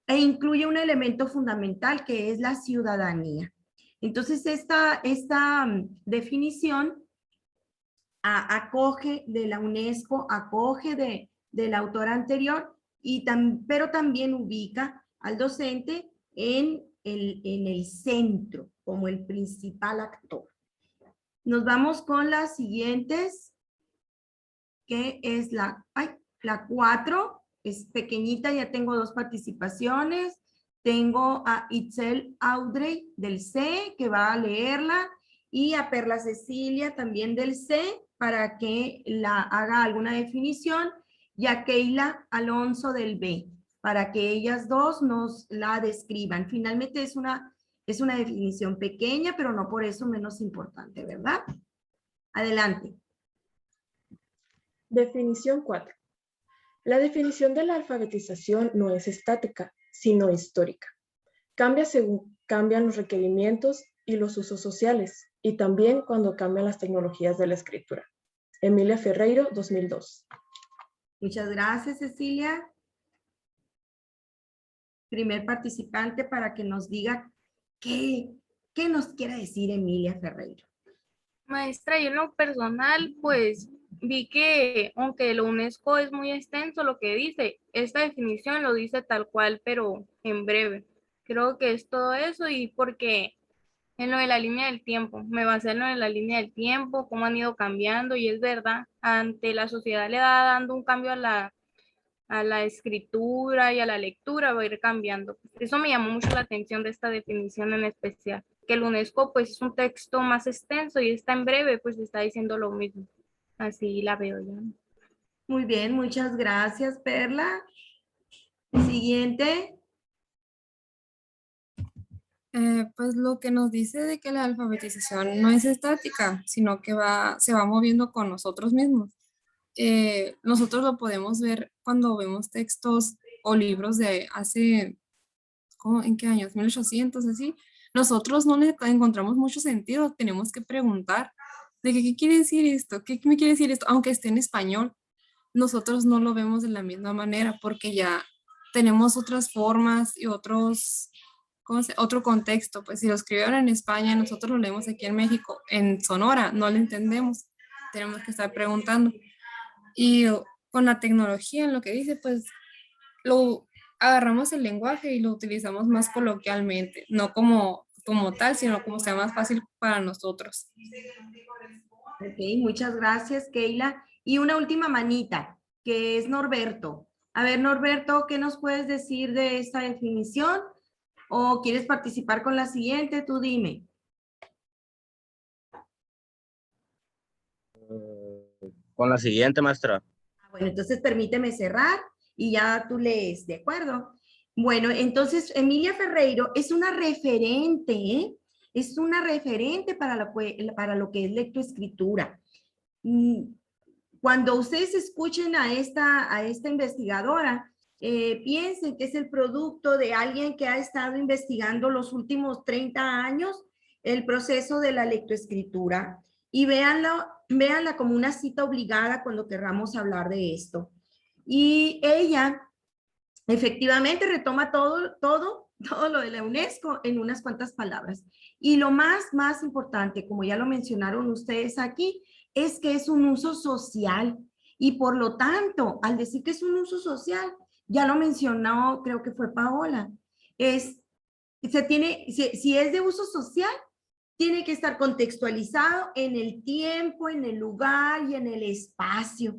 E incluye un elemento fundamental que es la ciudadanía. Entonces, esta definición acoge de la UNESCO, acoge del autor anterior, pero también ubica al docente en el centro como el principal actor. Nos vamos con las siguientes, que es la 4, es pequeñita, ya tengo 2 participaciones. Tengo a Itzel Audrey del C, que va a leerla, y a Perla Cecilia también del C, para que la haga alguna definición, y a Keila Alonso del B, para que ellas dos nos la describan. Finalmente es una definición pequeña, pero no por eso menos importante, ¿verdad? Adelante. Definición 4. La definición de la alfabetización no es estática, sino histórica. Cambia según cambian los requerimientos y los usos sociales, y también cuando cambian las tecnologías de la escritura. Emilia Ferreiro, 2002. Muchas gracias, Cecilia. Primer participante para que nos diga qué nos quiere decir Emilia Ferreiro. Maestra, yo en lo personal, pues vi que aunque la UNESCO es muy extenso lo que dice, esta definición lo dice tal cual, pero en breve. Creo que es todo eso y porque en lo de la línea del tiempo, me basé en lo de la línea del tiempo, cómo han ido cambiando y es verdad, ante la sociedad le va dando un cambio a la escritura y a la lectura, va a ir cambiando. Eso me llamó mucho la atención de esta definición en especial, que el UNESCO pues es un texto más extenso y está en breve, pues está diciendo lo mismo. Así la veo yo. Muy bien, muchas gracias, Perla. Siguiente. Pues lo que nos dice de que la alfabetización no es estática, sino que se va moviendo con nosotros mismos. Nosotros lo podemos ver cuando vemos textos o libros de hace, ¿en qué años? 1800, así. Nosotros no le encontramos mucho sentido, tenemos que preguntar de que, ¿qué quiere decir esto? ¿Qué me quiere decir esto? Aunque esté en español, nosotros no lo vemos de la misma manera porque ya tenemos otras formas y otro contexto. Pues si lo escribieron en España, nosotros lo leemos aquí en México, en Sonora, no lo entendemos. Tenemos que estar preguntando. Y con la tecnología, en lo que dice, pues lo agarramos el lenguaje y lo utilizamos más coloquialmente, no como tal, sino como sea más fácil para nosotros. Ok, muchas gracias, Keila. Y una última manita, que es Norberto. A ver, Norberto, ¿qué nos puedes decir de esta definición? ¿O quieres participar con la siguiente? Tú dime. Con la siguiente, maestra. Bueno, entonces permíteme cerrar y ya tú lees, ¿de acuerdo? Bueno, entonces Emilia Ferreiro es una referente, ¿eh? Es una referente para lo que es lectoescritura. Cuando ustedes escuchen a esta investigadora, piensen que es el producto de alguien que ha estado investigando los últimos 30 años el proceso de la lectoescritura y véanla como una cita obligada cuando querramos hablar de esto. Y ella efectivamente retoma todo lo de la UNESCO en unas cuantas palabras. Y lo más importante, como ya lo mencionaron ustedes aquí, es que es un uso social. Y por lo tanto, al decir que es un uso social, ya lo mencionó, creo que fue Paola, si es de uso social, tiene que estar contextualizado en el tiempo, en el lugar y en el espacio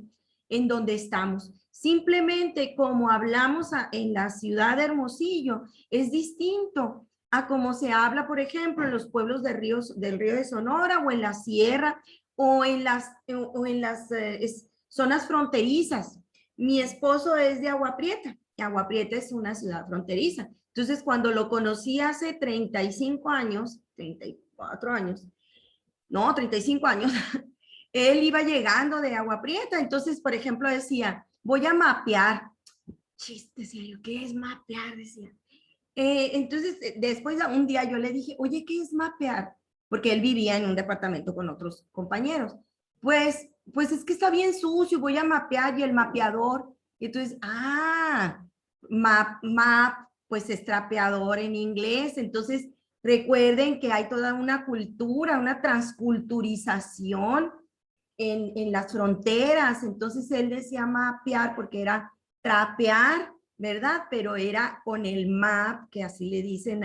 en donde estamos. Simplemente como hablamos en la ciudad de Hermosillo, es distinto a como se habla, por ejemplo, en los pueblos del río de Sonora o en la sierra o en las zonas fronterizas. Mi esposo es de Agua Prieta. Agua Prieta es una ciudad fronteriza. Entonces, cuando lo conocí hace 35 años, 34 años, no, 35 años, él iba llegando de Agua Prieta. Entonces, por ejemplo, decía, voy a mapear. Chiste, decía yo, ¿qué es mapear? Decía. Entonces, después un día yo le dije, oye, ¿qué es mapear? Porque él vivía en un departamento con otros compañeros. Pues es que está bien sucio, voy a mapear y el mapeador. Y entonces, map, pues es trapeador en inglés. Entonces, recuerden que hay toda una cultura, una transculturización en las fronteras. Entonces, él decía mapear porque era trapear, ¿verdad? Pero era con el map, que así le dicen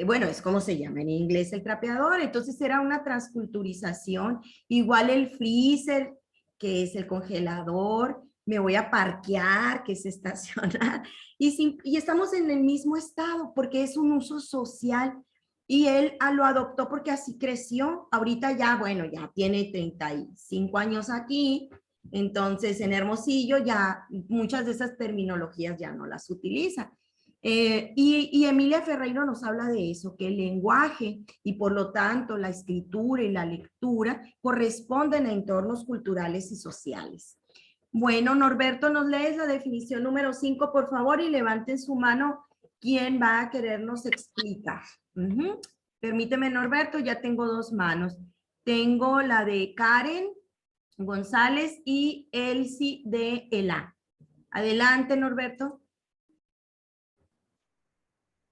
bueno, es como se llama en inglés el trapeador. Entonces era una transculturización. Igual el freezer, que es el congelador. Me voy a parquear, que es estacionar. Y estamos en el mismo estado porque es un uso social. Y él lo adoptó porque así creció. Ahorita ya, bueno, ya tiene 35 años aquí. Entonces, en Hermosillo ya muchas de esas terminologías ya no las utiliza. Y Emilia Ferreiro nos habla de eso, que el lenguaje y por lo tanto la escritura y la lectura corresponden a entornos culturales y sociales. Bueno, Norberto, nos lees la definición número 5, por favor, y levanten su mano quién va a querernos explicar. Permíteme, Norberto, ya tengo 2 manos. Tengo la de Karen González y Elsie de ELA. Adelante, Norberto.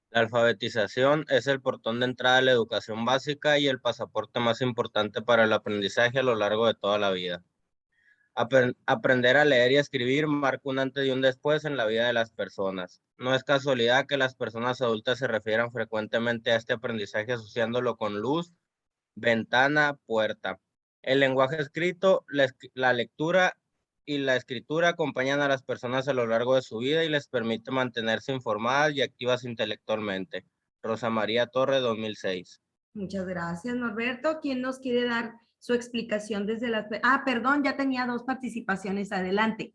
La alfabetización es el portón de entrada a la educación básica y el pasaporte más importante para el aprendizaje a lo largo de toda la vida. Aprender a leer y escribir marca un antes y un después en la vida de las personas. No es casualidad que las personas adultas se refieran frecuentemente a este aprendizaje asociándolo con luz, ventana, puerta. El lenguaje escrito, la lectura y la escritura acompañan a las personas a lo largo de su vida y les permite mantenerse informadas y activas intelectualmente. Rosa María Torre, 2006. Muchas gracias, Norberto. ¿Quién nos quiere dar su explicación desde la... Ah, perdón, ya tenía 2 participaciones. Adelante.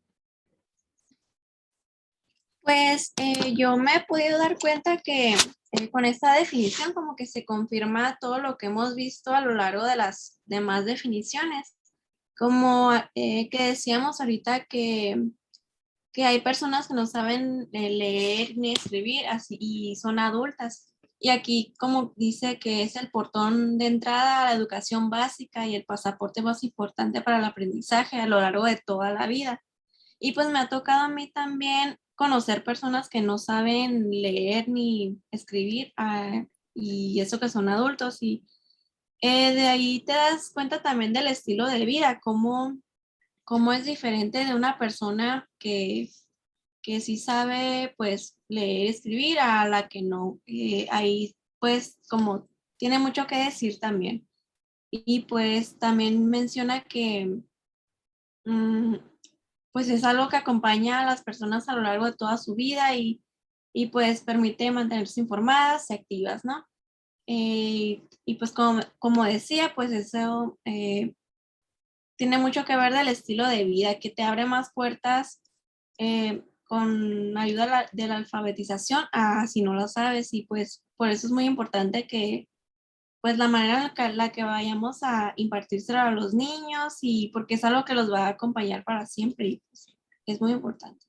Pues yo me he podido dar cuenta que con esta definición como que se confirma todo lo que hemos visto a lo largo de las demás definiciones. Como que decíamos ahorita que hay personas que no saben leer ni escribir así, y son adultas. Y aquí como dice que es el portón de entrada a la educación básica y el pasaporte más importante para el aprendizaje a lo largo de toda la vida. Y pues me ha tocado a mí también conocer personas que no saben leer ni escribir, y eso que son adultos. Y de ahí te das cuenta también del estilo de vida, cómo es diferente de una persona que sí sabe pues leer y escribir a la que no. Ahí pues como tiene mucho que decir también. Y pues también menciona que pues es algo que acompaña a las personas a lo largo de toda su vida y pues permite mantenerse informadas y activas, ¿no? Y pues como decía, pues eso tiene mucho que ver del estilo de vida, que te abre más puertas con ayuda de la alfabetización, si no lo sabes. Y pues por eso es muy importante que pues la manera en la que vayamos a impartírselo a los niños, y porque es algo que los va a acompañar para siempre y pues, es muy importante.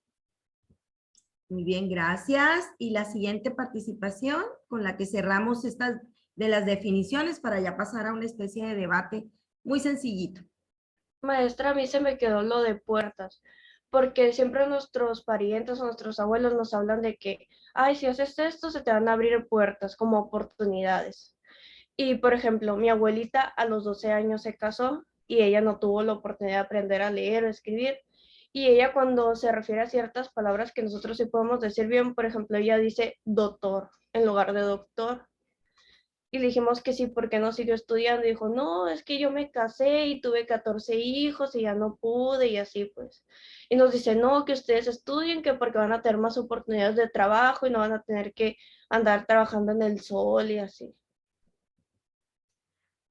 Muy bien, gracias. Y la siguiente participación con la que cerramos estas de las definiciones para ya pasar a una especie de debate muy sencillito. Maestra, a mí se me quedó lo de puertas, porque siempre nuestros parientes o nuestros abuelos nos hablan de que, ay, si haces esto, se te van a abrir puertas como oportunidades. Y, por ejemplo, mi abuelita a los 12 años se casó y ella no tuvo la oportunidad de aprender a leer o escribir. Y ella cuando se refiere a ciertas palabras que nosotros sí podemos decir bien, por ejemplo, ella dice doctor en lugar de doctor. Y le dijimos que sí, porque no siguió estudiando. Y dijo, no, es que yo me casé y tuve 14 hijos y ya no pude y así pues. Y nos dice, no, que ustedes estudien, que porque van a tener más oportunidades de trabajo y no van a tener que andar trabajando en el sol y así.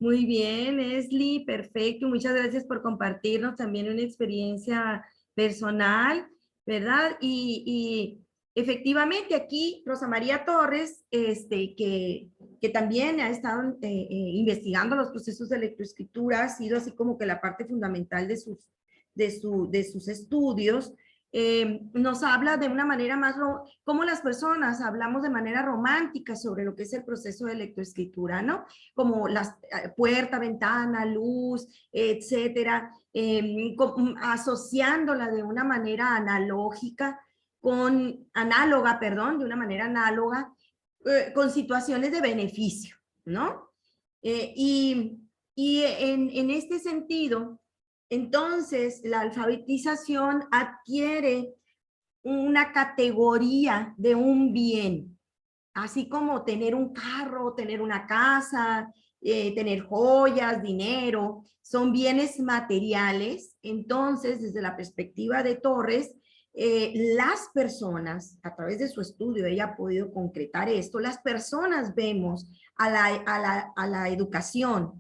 Muy bien, Leslie, perfecto. Muchas gracias por compartirnos también una experiencia personal, ¿verdad? Y efectivamente aquí Rosa María Torres, que también ha estado investigando los procesos de lectoescritura, ha sido así como que la parte fundamental de sus estudios. Nos habla de una manera más, como las personas hablamos de manera romántica sobre lo que es el proceso de lectoescritura, ¿no? Como las puerta, ventana, luz, etcétera, asociándola de una manera de una manera análoga con situaciones de beneficio, ¿no? Y en este sentido, entonces, la alfabetización adquiere una categoría de un bien, así como tener un carro, tener una casa, tener joyas, dinero, son bienes materiales. Entonces, desde la perspectiva de Torres, las personas, a través de su estudio, ella ha podido concretar esto, las personas vemos a la educación,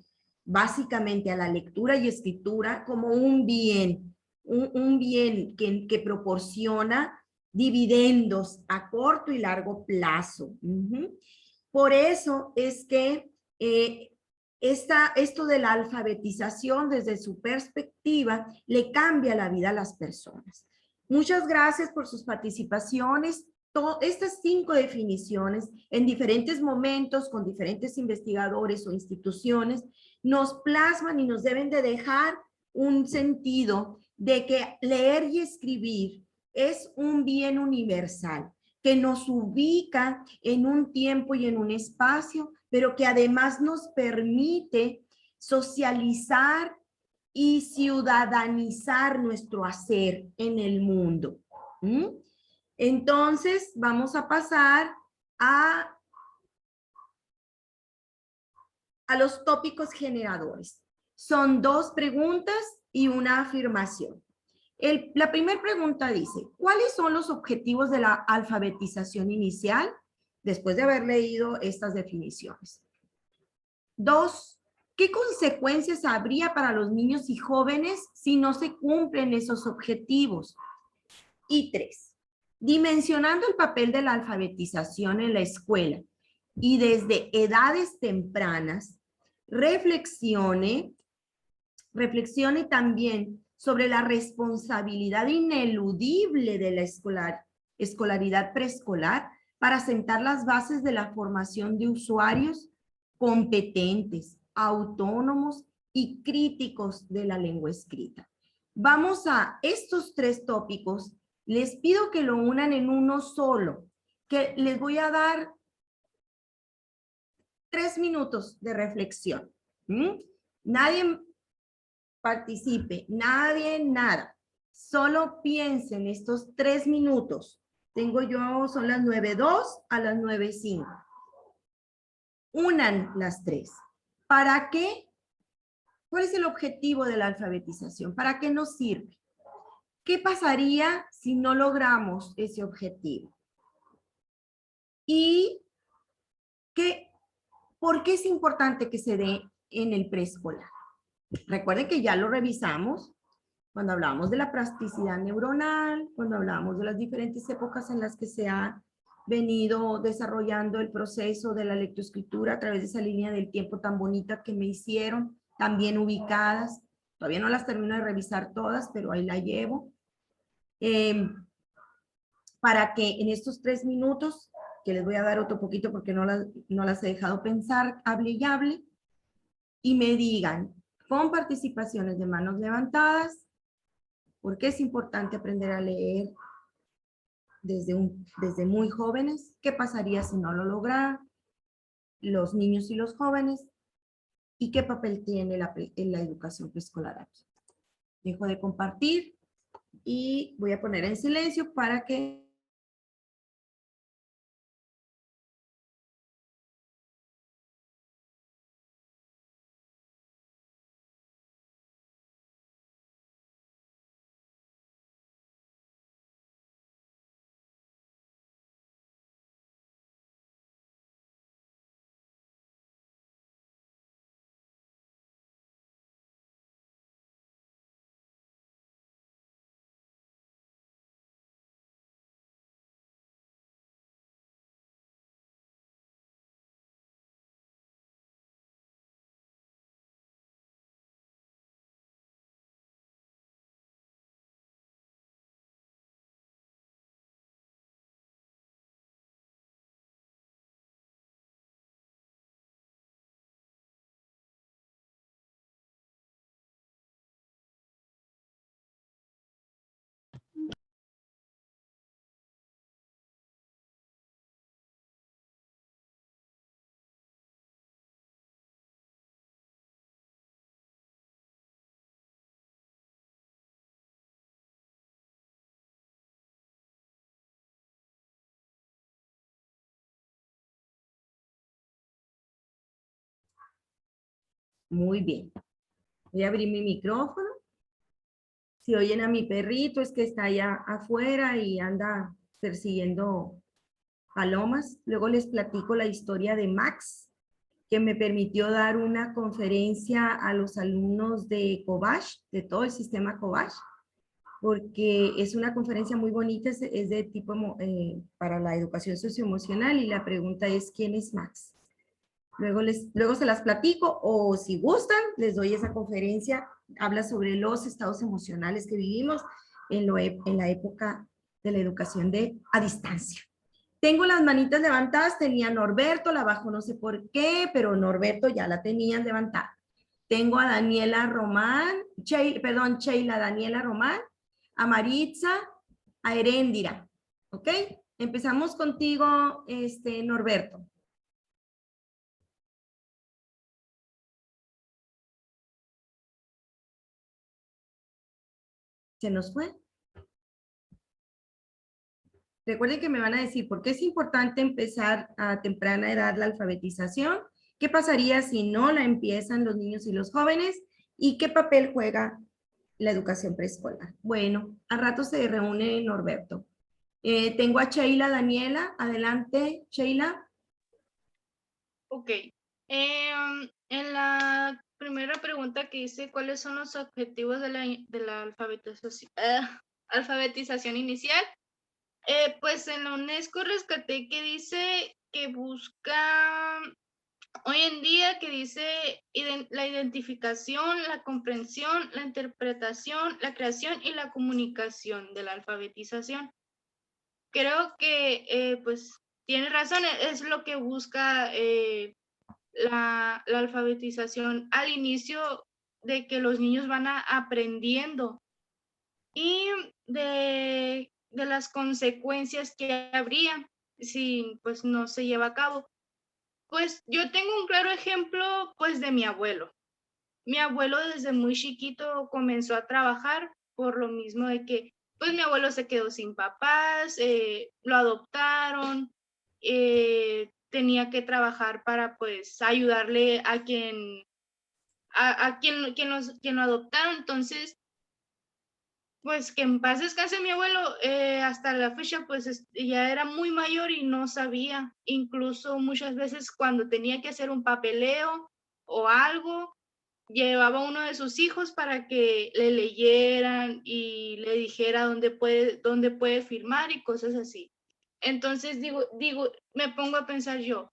básicamente a la lectura y escritura, como un bien, un bien que proporciona dividendos a corto y largo plazo. Por eso es que esto de la alfabetización desde su perspectiva le cambia la vida a las personas. Muchas gracias por sus participaciones. Estas 5 definiciones en diferentes momentos con diferentes investigadores o instituciones nos plasman y nos deben de dejar un sentido de que leer y escribir es un bien universal que nos ubica en un tiempo y en un espacio, pero que además nos permite socializar y ciudadanizar nuestro hacer en el mundo. Entonces, vamos a pasar a los tópicos generadores. Son 2 preguntas y una afirmación. La primera pregunta dice, ¿cuáles son los objetivos de la alfabetización inicial? Después de haber leído estas definiciones. 2, ¿Qué consecuencias habría para los niños y jóvenes si no se cumplen esos objetivos? Y 3, dimensionando el papel de la alfabetización en la escuela y desde edades tempranas, reflexione también sobre la responsabilidad ineludible de la escolaridad preescolar para sentar las bases de la formación de usuarios competentes, autónomos y críticos de la lengua escrita. Vamos a estos 3 tópicos. Les pido que lo unan en uno solo, que les voy a dar 3 minutos de reflexión. Nadie participe, nadie nada. Solo piensen estos 3 minutos. Tengo yo, son las 9:02 a las 9:05. Unan las 3. ¿Para qué? ¿Cuál es el objetivo de la alfabetización? ¿Para qué nos sirve? ¿Qué pasaría si no logramos ese objetivo? ¿Y por qué es importante que se dé en el preescolar? Recuerden que ya lo revisamos cuando hablábamos de la plasticidad neuronal, cuando hablábamos de las diferentes épocas en las que se ha venido desarrollando el proceso de la lectoescritura a través de esa línea del tiempo tan bonita que me hicieron, tan bien ubicadas. Todavía no las termino de revisar todas, pero ahí la llevo. Para que en estos 3 minutos, que les voy a dar otro poquito porque no las he dejado pensar, hable y hable, y me digan, con participaciones de manos levantadas, ¿por qué es importante aprender a leer desde muy jóvenes? ¿Qué pasaría si no lo lograran los niños y los jóvenes? ¿Y qué papel tiene la educación preescolar aquí? Dejo de compartir y voy a poner en silencio para que... Muy bien. Voy a abrir mi micrófono. Si oyen a mi perrito es que está allá afuera y anda persiguiendo palomas. Luego les platico la historia de Max, que me permitió dar una conferencia a los alumnos de COBASH, de todo el sistema COBASH, porque es una conferencia muy bonita, es de tipo para la educación socioemocional y la pregunta es, ¿quién es Max? Luego se las platico o si gustan, les doy esa conferencia. Habla sobre los estados emocionales que vivimos en la época de la educación a distancia. Tengo las manitas levantadas, tenía Norberto, la bajo no sé por qué, pero Norberto ya la tenían levantada. Tengo a Daniela Román, Sheila Daniela Román, a Maritza, a Heréndira, ¿ok? Empezamos contigo, Norberto. ¿Se nos fue? Recuerden que me van a decir por qué es importante empezar a temprana edad la alfabetización, qué pasaría si no la empiezan los niños y los jóvenes y qué papel juega la educación preescolar. Bueno, al rato se reúne Norberto. Tengo a Sheila Daniela. Adelante, Sheila. Ok. En la pregunta que dice cuáles son los objetivos de la alfabetización inicial. Pues en la UNESCO rescaté que dice que busca, hoy en día que dice la identificación, la comprensión, la interpretación, la creación y la comunicación de la alfabetización. Creo que pues tiene razón, es lo que busca la alfabetización al inicio, de que los niños van aprendiendo y de las consecuencias que habría si pues no se lleva a cabo. Pues yo tengo un claro ejemplo pues de mi abuelo. Mi abuelo desde muy chiquito comenzó a trabajar por lo mismo de que pues mi abuelo se quedó sin papás, lo adoptaron, tenía que trabajar para pues ayudarle a quien lo adoptaron. Entonces, pues que en paz descanse mi abuelo, hasta la fecha pues ya era muy mayor y no sabía, incluso muchas veces cuando tenía que hacer un papeleo o algo, llevaba uno de sus hijos para que le leyeran y le dijera dónde puede firmar y cosas así. Entonces me pongo a pensar yo,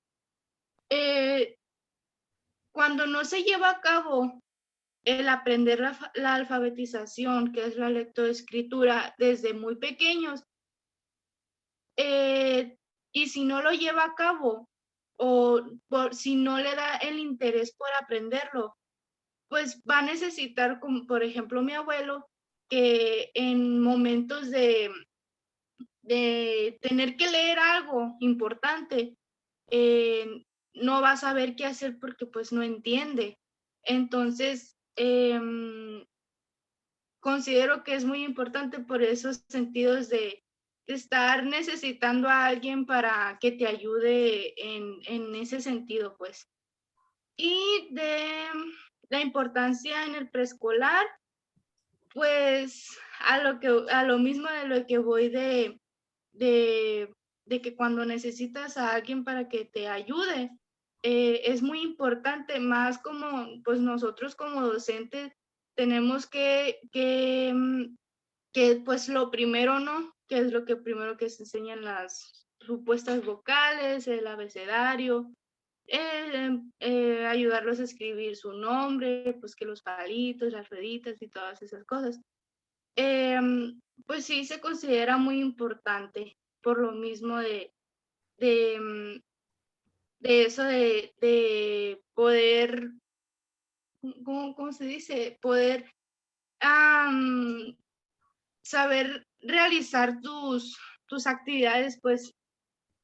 cuando no se lleva a cabo el aprender la alfabetización, que es la lectoescritura, desde muy pequeños, y si no lo lleva a cabo o si no le da el interés por aprenderlo, pues va a necesitar, como por ejemplo mi abuelo, que en momentos de tener que leer algo importante, no va a saber qué hacer porque pues no entiende. Entonces, considero que es muy importante por esos sentidos de estar necesitando a alguien para que te ayude en ese sentido, pues. Y de la importancia en el preescolar, pues a lo mismo de lo que voy de que cuando necesitas a alguien para que te ayude, es muy importante, más como pues nosotros como docentes tenemos que pues lo primero, ¿no? Que es lo que primero que se enseñan las supuestas vocales, el abecedario, ayudarlos a escribir su nombre, pues que los palitos, las rueditas y todas esas cosas. Pues sí se considera muy importante por lo mismo de eso de poder, ¿cómo se dice? Poder saber realizar tus actividades, pues,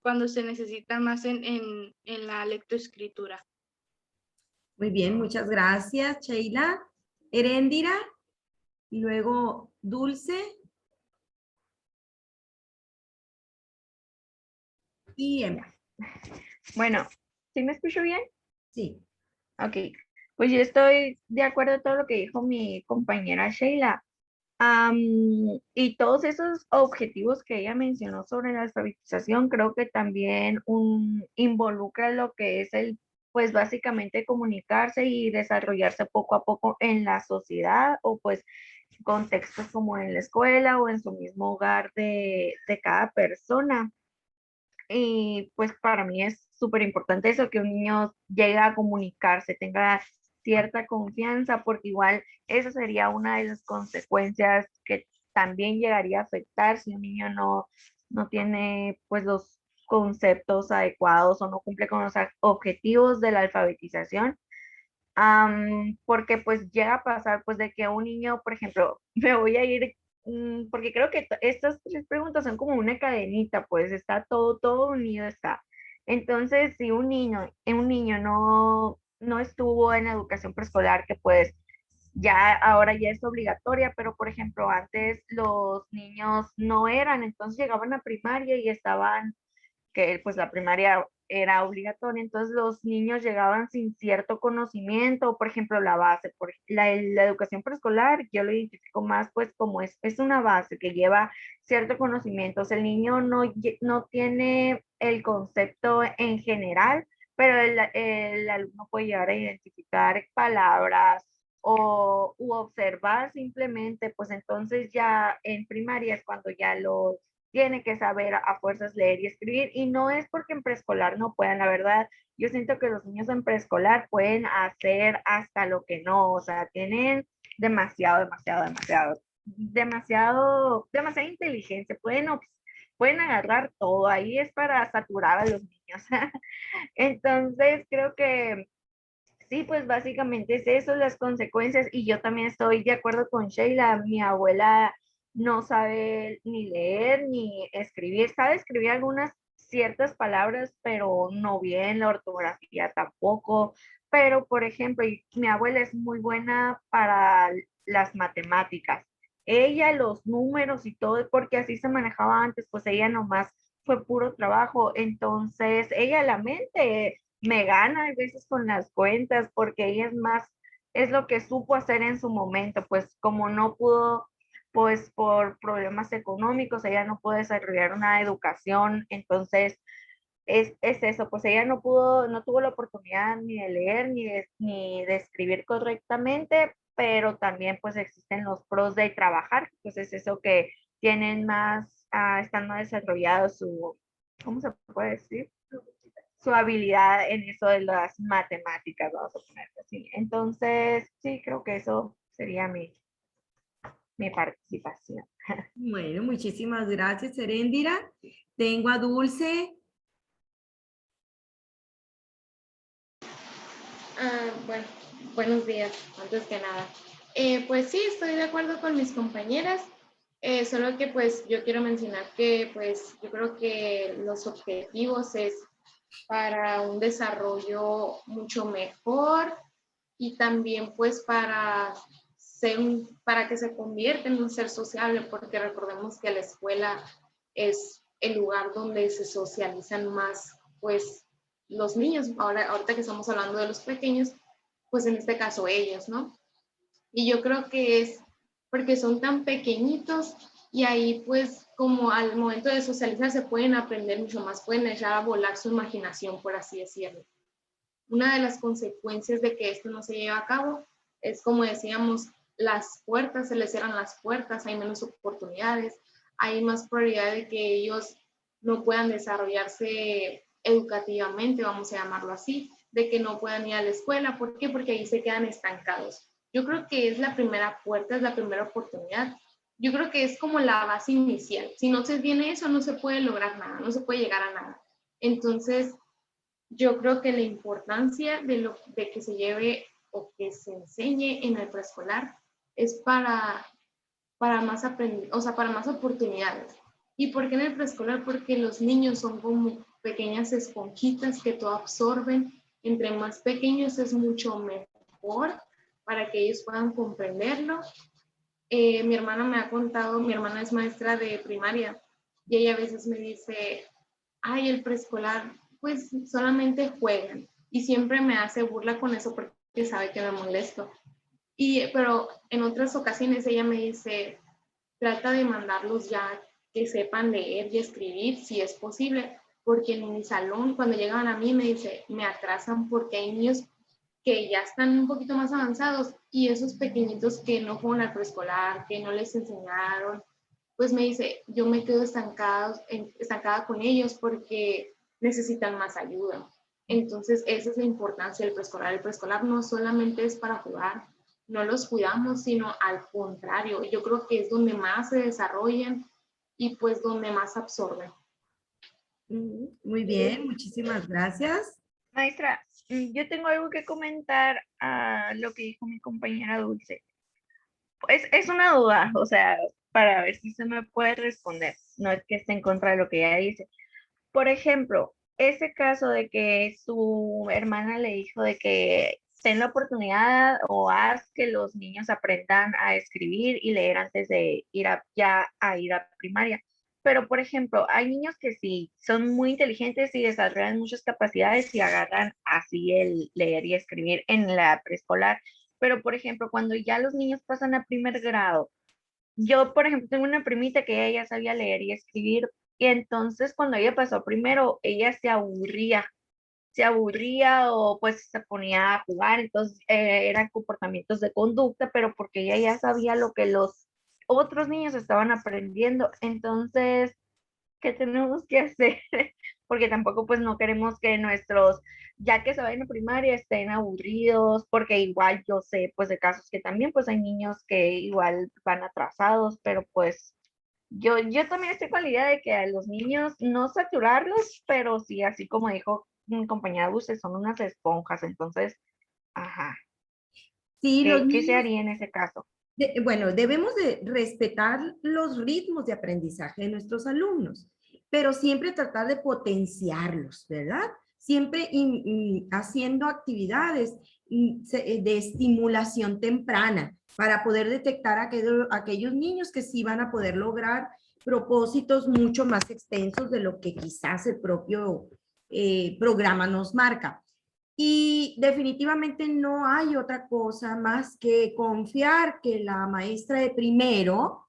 cuando se necesitan más en la lectoescritura. Muy bien, muchas gracias, Sheila. Heréndira, y luego Dulce. Y Emma. Bueno, ¿sí me escucho bien? Sí. Ok, pues yo estoy de acuerdo con todo lo que dijo mi compañera Sheila. Y todos esos objetivos que ella mencionó sobre la alfabetización, creo que también involucra lo que es pues básicamente comunicarse y desarrollarse poco a poco en la sociedad o pues contextos como en la escuela o en su mismo hogar de cada persona. Y pues para mí es súper importante eso, que un niño llegue a comunicarse, tenga cierta confianza, porque igual esa sería una de las consecuencias que también llegaría a afectar si un niño no tiene pues los conceptos adecuados o no cumple con los objetivos de la alfabetización. Porque pues llega a pasar pues de que un niño, por ejemplo, me voy a ir, porque creo que estas tres preguntas son como una cadenita, pues está todo unido está. Entonces, si un niño no estuvo en educación preescolar, que pues ya ahora ya es obligatoria, pero por ejemplo antes los niños no eran, entonces llegaban a primaria y estaban, que pues la primaria era obligatoria, entonces los niños llegaban sin cierto conocimiento, por ejemplo la base, la educación preescolar, yo lo identifico más pues como es una base que lleva cierto conocimiento, o sea, el niño no tiene el concepto en general, pero el alumno puede llegar a identificar palabras, u observar simplemente, pues entonces ya en primaria es cuando ya lo tiene que saber a fuerzas leer y escribir. Y no es porque en preescolar no puedan, la verdad, yo siento que los niños en preescolar pueden hacer hasta lo que no, o sea, tienen demasiada inteligencia, pueden agarrar todo, ahí es para saturar a los niños. Entonces, creo que sí, pues básicamente es eso, las consecuencias, y yo también estoy de acuerdo con Sheila. Mi abuela no sabe ni leer ni escribir, sabe escribir algunas ciertas palabras, pero no bien, la ortografía tampoco. Pero, por ejemplo, mi abuela es muy buena para las matemáticas. Ella, los números y todo, porque así se manejaba antes, pues ella nomás fue puro trabajo. Entonces, ella la mente me gana a veces con las cuentas, porque ella es más, es lo que supo hacer en su momento, pues como no pudo, pues por problemas económicos, ella no pudo desarrollar una educación. Entonces es eso, pues ella no pudo, no tuvo la oportunidad ni de leer ni de escribir correctamente, pero también pues existen los pros de trabajar, pues es eso que tienen más, están más desarrollados su, ¿cómo se puede decir? Su habilidad en eso de las matemáticas, vamos a ponerlo así. Entonces, sí, creo que eso sería mi participación. Bueno, muchísimas gracias, Heréndira. Tengo a Dulce. Bueno, buenos días, antes que nada. Pues sí, estoy de acuerdo con mis compañeras, solo que pues yo quiero mencionar que pues yo creo que los objetivos es para un desarrollo mucho mejor y también pues para para que se convierta en un ser sociable, porque recordemos que la escuela es el lugar donde se socializan más pues los niños. Ahorita que estamos hablando de los pequeños, pues en este caso ellos, ¿no? Y yo creo que es porque son tan pequeñitos y ahí pues como al momento de socializar se pueden aprender mucho más, pueden echar a volar su imaginación, por así decirlo. Una de las consecuencias de que esto no se lleve a cabo es, como decíamos, las puertas, se les cierran las puertas, hay menos oportunidades, hay más probabilidad de que ellos no puedan desarrollarse educativamente, vamos a llamarlo así, de que no puedan ir a la escuela. ¿Por qué? Porque ahí se quedan estancados. Yo creo que es la primera puerta, es la primera oportunidad. Yo creo que es como la base inicial. Si no se tiene eso, no se puede lograr nada, no se puede llegar a nada. Entonces, yo creo que la importancia de que se lleve o que se enseñe en el preescolar es para más o sea, para más oportunidades. ¿Y por qué en el preescolar? Porque los niños son como pequeñas esponjitas que todo absorben. Entre más pequeños es mucho mejor para que ellos puedan comprenderlo. Mi hermana me ha contado, mi hermana es maestra de primaria y ella a veces me dice, ay, el preescolar, pues solamente juegan. Y siempre me hace burla con eso porque sabe que me molesto. Pero en otras ocasiones ella me dice, trata de mandarlos ya que sepan leer y escribir, si es posible, porque en mi salón, cuando llegan a mí, me dice, me atrasan porque hay niños que ya están un poquito más avanzados y esos pequeñitos que no fueron al preescolar, que no les enseñaron, pues me dice, yo me quedo estancada con ellos porque necesitan más ayuda. Entonces, esa es la importancia del preescolar. El preescolar no solamente es para jugar, no los cuidamos, sino al contrario. Yo creo que es donde más se desarrollan y pues donde más absorben. Muy bien, muchísimas gracias. Maestra, yo tengo algo que comentar a lo que dijo mi compañera Dulce. Es una duda, o sea, para ver si se me puede responder. No es que esté en contra de lo que ella dice. Por ejemplo, ese caso de que su hermana le dijo de que ten la oportunidad o haz que los niños aprendan a escribir y leer antes de ir a ir a primaria. Pero, por ejemplo, hay niños que sí son muy inteligentes y desarrollan muchas capacidades y agarran así el leer y escribir en la preescolar. Pero, por ejemplo, cuando ya los niños pasan a primer grado, yo, por ejemplo, tengo una primita que ella ya sabía leer y escribir, y entonces cuando ella pasó primero, ella se aburría se aburría o pues se ponía a jugar, entonces eran comportamientos de conducta, pero porque ella ya sabía lo que los otros niños estaban aprendiendo. Entonces, ¿qué tenemos que hacer? Porque tampoco pues no queremos que nuestros, ya que se vayan a primaria, estén aburridos, porque igual yo sé pues de casos que también pues hay niños que igual van atrasados, pero pues yo también estoy con la idea de que a los niños no saturarlos, pero sí, así como dijo mi compañera Dulce, son unas esponjas, entonces, ajá. Sí, los ¿Qué se niños, haría en ese caso? bueno, debemos de respetar los ritmos de aprendizaje de nuestros alumnos, pero siempre tratar de potenciarlos, ¿verdad? Siempre haciendo actividades de estimulación temprana para poder detectar aquellos niños que sí van a poder lograr propósitos mucho más extensos de lo que quizás el propio programa nos marca. Y definitivamente no hay otra cosa más que confiar que la maestra de primero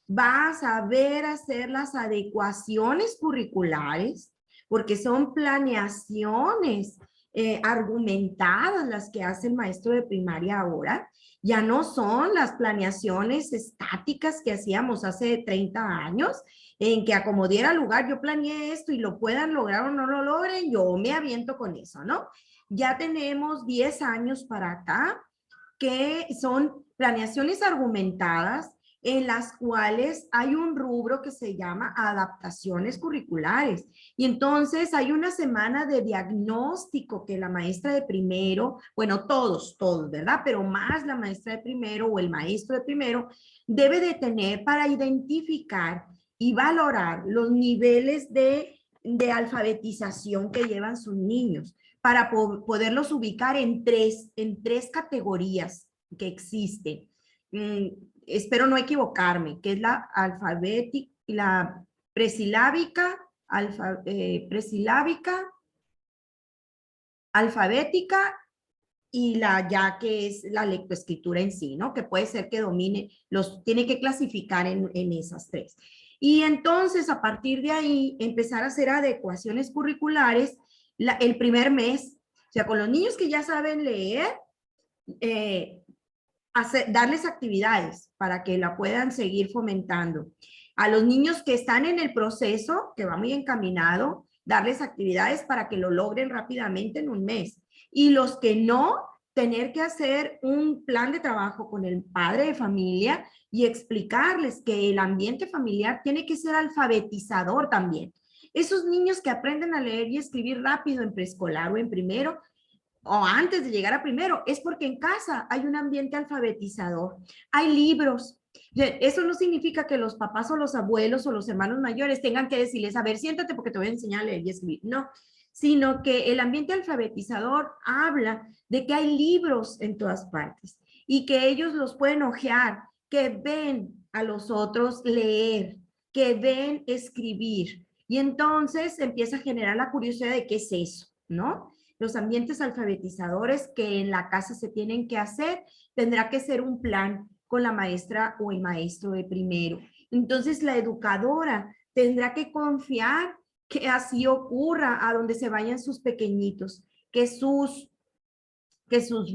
va a saber hacer las adecuaciones curriculares, porque son planeaciones argumentadas las que hace el maestro de primaria ahora. Ya no son las planeaciones estáticas que hacíamos hace 30 años, en que a como diera lugar, yo planeé esto y lo puedan lograr o no lo logren, yo me aviento con eso, ¿no? Ya tenemos 10 años para acá, que son planeaciones argumentadas en las cuales hay un rubro que se llama adaptaciones curriculares. Y entonces hay una semana de diagnóstico que la maestra de primero, bueno, todos, ¿verdad? Pero más la maestra de primero o el maestro de primero debe de tener para identificar y valorar los niveles de alfabetización que llevan sus niños, para poderlos ubicar en tres categorías que existen. Espero no equivocarme, que es la alfabética, la presilábica, alfabética y la ya que es la lectoescritura en sí, ¿no? Que puede ser que domine, tiene que clasificar en esas tres. Y entonces, a partir de ahí, empezar a hacer adecuaciones curriculares el primer mes. O sea, con los niños que ya saben leer, darles actividades para que la puedan seguir fomentando. A los niños que están en el proceso, que va muy encaminado, darles actividades para que lo logren rápidamente en un mes. Y los que no, tener que hacer un plan de trabajo con el padre de familia y explicarles que el ambiente familiar tiene que ser alfabetizador también. Esos niños que aprenden a leer y escribir rápido en preescolar o en primero, o antes de llegar a primero, es porque en casa hay un ambiente alfabetizador, hay libros. Eso no significa que los papás o los abuelos o los hermanos mayores tengan que decirles, a ver, siéntate porque te voy a enseñar a leer y escribir. No, sino que el ambiente alfabetizador habla de que hay libros en todas partes y que ellos los pueden hojear, que ven a los otros leer, que ven escribir. Y entonces empieza a generar la curiosidad de qué es eso, ¿no? Los ambientes alfabetizadores que en la casa se tienen que hacer, tendrá que ser un plan con la maestra o el maestro de primero. Entonces la educadora tendrá que confiar que así ocurra a donde se vayan sus pequeñitos, que sus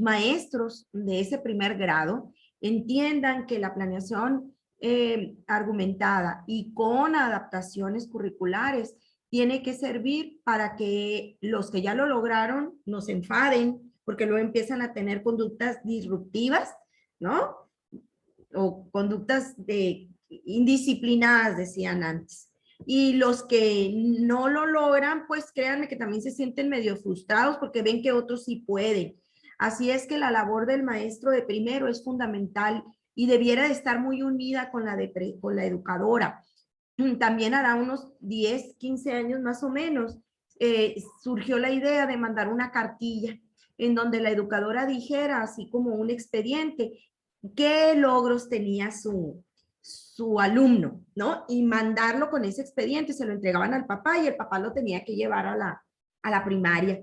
maestros de ese primer grado entiendan que la planeación argumentada y con adaptaciones curriculares tiene que servir para que los que ya lo lograron no se enfaden, porque luego empiezan a tener conductas disruptivas, ¿no? O conductas indisciplinadas, decían antes. Y los que no lo logran, pues créanme que también se sienten medio frustrados porque ven que otros sí pueden. Así es que la labor del maestro de primero es fundamental y debiera de estar muy unida con la educadora. También hará unos 10, 15 años más o menos, surgió la idea de mandar una cartilla en donde la educadora dijera, así como un expediente, qué logros tenía su alumno, ¿no? Y mandarlo con ese expediente, se lo entregaban al papá y el papá lo tenía que llevar a la primaria.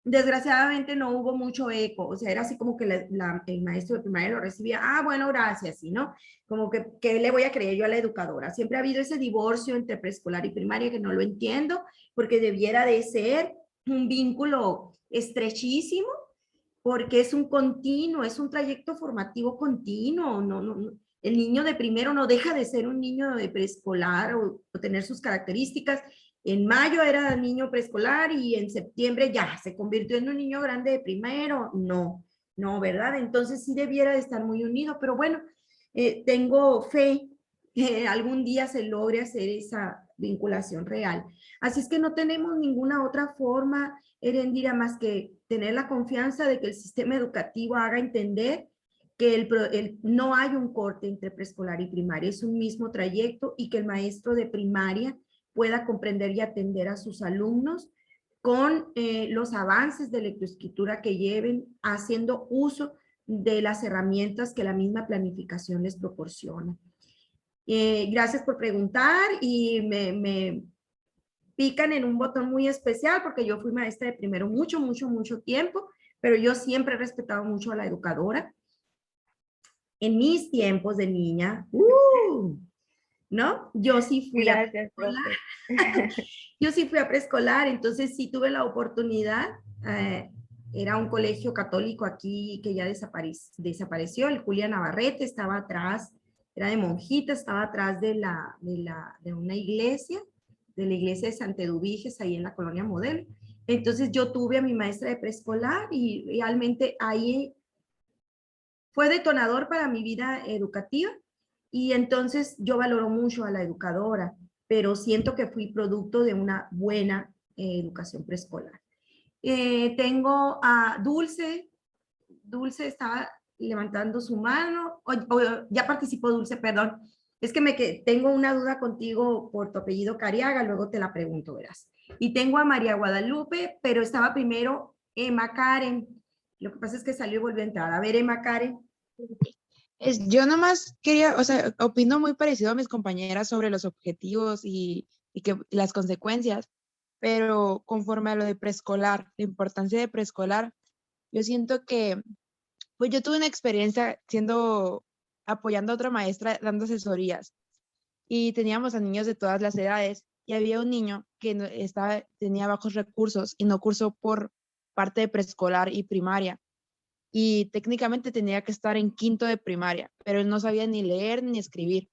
Desgraciadamente no hubo mucho eco, o sea, era así como que el maestro de primaria lo recibía, bueno, gracias, ¿sí, no? Como que, ¿qué le voy a creer yo a la educadora? Siempre ha habido ese divorcio entre preescolar y primaria que no lo entiendo, porque debiera de ser un vínculo estrechísimo porque es un continuo, es un trayecto formativo continuo. El niño de primero no deja de ser un niño de preescolar o tener sus características. En mayo era niño preescolar y en septiembre ya se convirtió en un niño grande de primero. No, ¿verdad? Entonces sí debiera de estar muy unido, pero bueno, tengo fe que algún día se logre hacer esa vinculación real. Así es que no tenemos ninguna otra forma, Erendira, más que tener la confianza de que el sistema educativo haga entender que no hay un corte entre preescolar y primaria, es un mismo trayecto y que el maestro de primaria pueda comprender y atender a sus alumnos con los avances de lectoescritura que lleven, haciendo uso de las herramientas que la misma planificación les proporciona. Gracias por preguntar y me pican en un botón muy especial porque yo fui maestra de primero mucho tiempo, pero yo siempre he respetado mucho a la educadora. En mis tiempos de niña, ¿no? Yo sí fui a preescolar. Yo sí fui a preescolar, entonces sí tuve la oportunidad. Era un colegio católico aquí que ya desapareció. El Julia Navarrete estaba atrás, era de monjitas, estaba atrás de una iglesia, de la iglesia de Santa Eduviges, ahí en la Colonia Modelo. Entonces yo tuve a mi maestra de preescolar y realmente ahí fue detonador para mi vida educativa y entonces yo valoro mucho a la educadora, pero siento que fui producto de una buena educación preescolar. Tengo a Dulce. Dulce estaba levantando su mano. Ya participó Dulce, perdón. Es que tengo una duda contigo por tu apellido Cariaga, luego te la pregunto, verás. Y tengo a María Guadalupe, pero estaba primero Emma Karen. Lo que pasa es que salió y volvió a entrar. A ver, Emma Karen. Yo nomás quería, o sea, opino muy parecido a mis compañeras sobre los objetivos y que las consecuencias, pero conforme a lo de preescolar, la importancia de preescolar, yo siento que, pues yo tuve una experiencia apoyando a otra maestra dando asesorías y teníamos a niños de todas las edades y había un niño que tenía bajos recursos y no cursó por parte de preescolar y primaria. Y técnicamente tenía que estar en quinto de primaria, pero él no sabía ni leer ni escribir.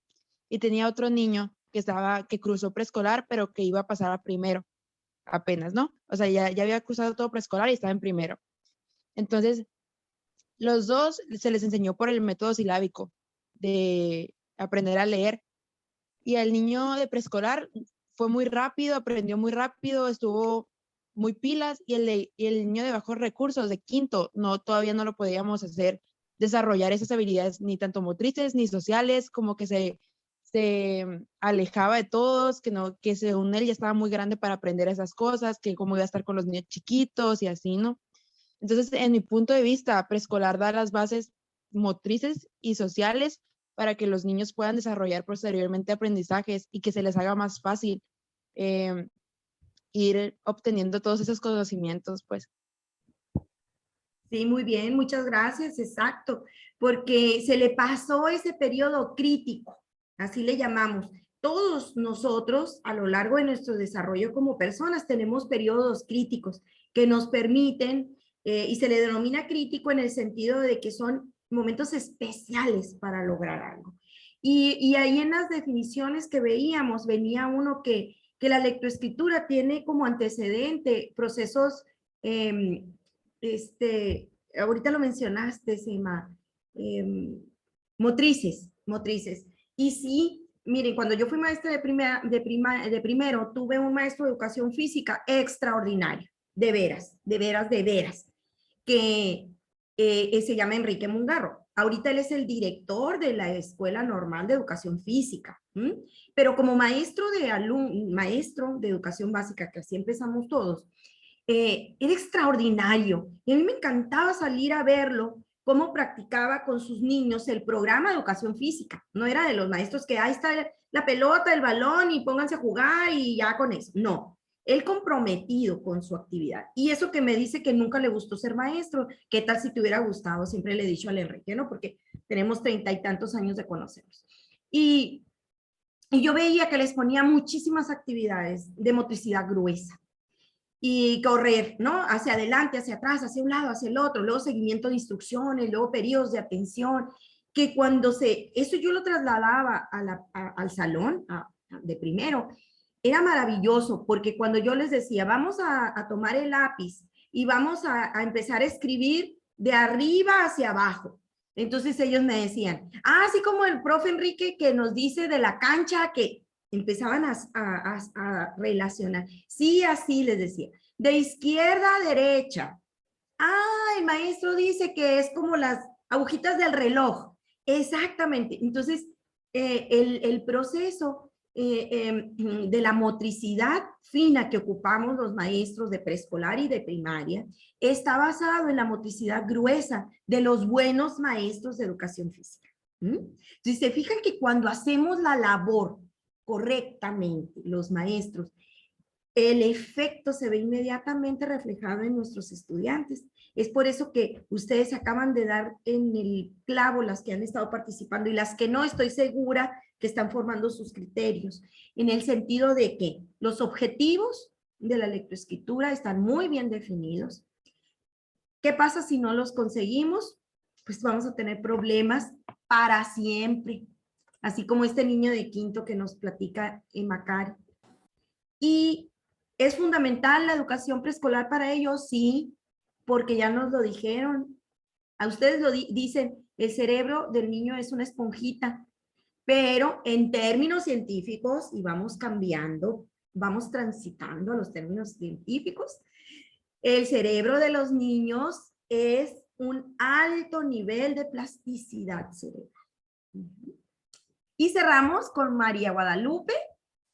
Y tenía otro niño que cruzó preescolar, pero que iba a pasar a primero, apenas, ¿no? O sea, ya había cruzado todo preescolar y estaba en primero. Entonces, los dos se les enseñó por el método silábico de aprender a leer. Y al niño de preescolar fue muy rápido, aprendió muy rápido, estuvo muy pilas, y el niño de bajos recursos de quinto todavía no lo podíamos hacer desarrollar esas habilidades ni tanto motrices ni sociales, como que se alejaba de todos, que según él ya estaba muy grande para aprender esas cosas, que cómo iba a estar con los niños chiquitos y así, ¿no? Entonces, en mi punto de vista, preescolar da las bases motrices y sociales para que los niños puedan desarrollar posteriormente aprendizajes y que se les haga más fácil ir obteniendo todos esos conocimientos, pues. Sí, muy bien, muchas gracias, exacto, porque se le pasó ese periodo crítico, así le llamamos. Todos nosotros, a lo largo de nuestro desarrollo como personas, tenemos periodos críticos que nos permiten, y se le denomina crítico en el sentido de que son momentos especiales para lograr algo. Y ahí en las definiciones que veíamos, venía uno que la lectoescritura tiene como antecedente procesos, ahorita lo mencionaste, Sema, motrices. Y sí, miren, cuando yo fui maestra de primero, tuve un maestro de educación física extraordinario, de veras, que se llama Enrique Mungarro. Ahorita él es el director de la Escuela Normal de Educación Física, pero como maestro de educación básica, que así empezamos todos, era extraordinario. Y a mí me encantaba salir a verlo, cómo practicaba con sus niños el programa de educación física. No era de los maestros que ahí está la pelota, el balón y pónganse a jugar y ya con eso. No. Él comprometido con su actividad. Y eso que me dice que nunca le gustó ser maestro, ¿qué tal si te hubiera gustado? Siempre le he dicho al Enrique, ¿no? Porque tenemos 30 y tantos años de conocernos. Y yo veía que les ponía muchísimas actividades de motricidad gruesa. y correr, ¿no? Hacia adelante, hacia atrás, hacia un lado, hacia el otro, luego seguimiento de instrucciones, luego periodos de atención, que cuando eso yo lo trasladaba al salón de primero, era maravilloso, porque cuando yo les decía, vamos a tomar el lápiz y vamos a empezar a escribir de arriba hacia abajo. Entonces ellos me decían, así como el profe Enrique que nos dice de la cancha, que empezaban a relacionar. Sí, así les decía. De izquierda a derecha. El maestro dice que es como las agujitas del reloj. Exactamente. Entonces, el proceso de la motricidad fina que ocupamos los maestros de preescolar y de primaria está basado en la motricidad gruesa de los buenos maestros de educación física. Entonces, se fijan que cuando hacemos la labor correctamente, los maestros, el efecto se ve inmediatamente reflejado en nuestros estudiantes. Es por eso que ustedes acaban de dar en el clavo, las que han estado participando y las que no, estoy segura que están formando sus criterios, en el sentido de que los objetivos de la lectoescritura están muy bien definidos. ¿Qué pasa si no los conseguimos? Pues vamos a tener problemas para siempre, así como este niño de quinto que nos platica Macari. Y ¿es fundamental la educación preescolar para ellos? Sí, porque ya nos lo dijeron. A ustedes lo dicen, el cerebro del niño es una esponjita, pero en términos científicos, y vamos cambiando, vamos transitando a los términos científicos, el cerebro de los niños es un alto nivel de plasticidad cerebral. Y cerramos con María Guadalupe,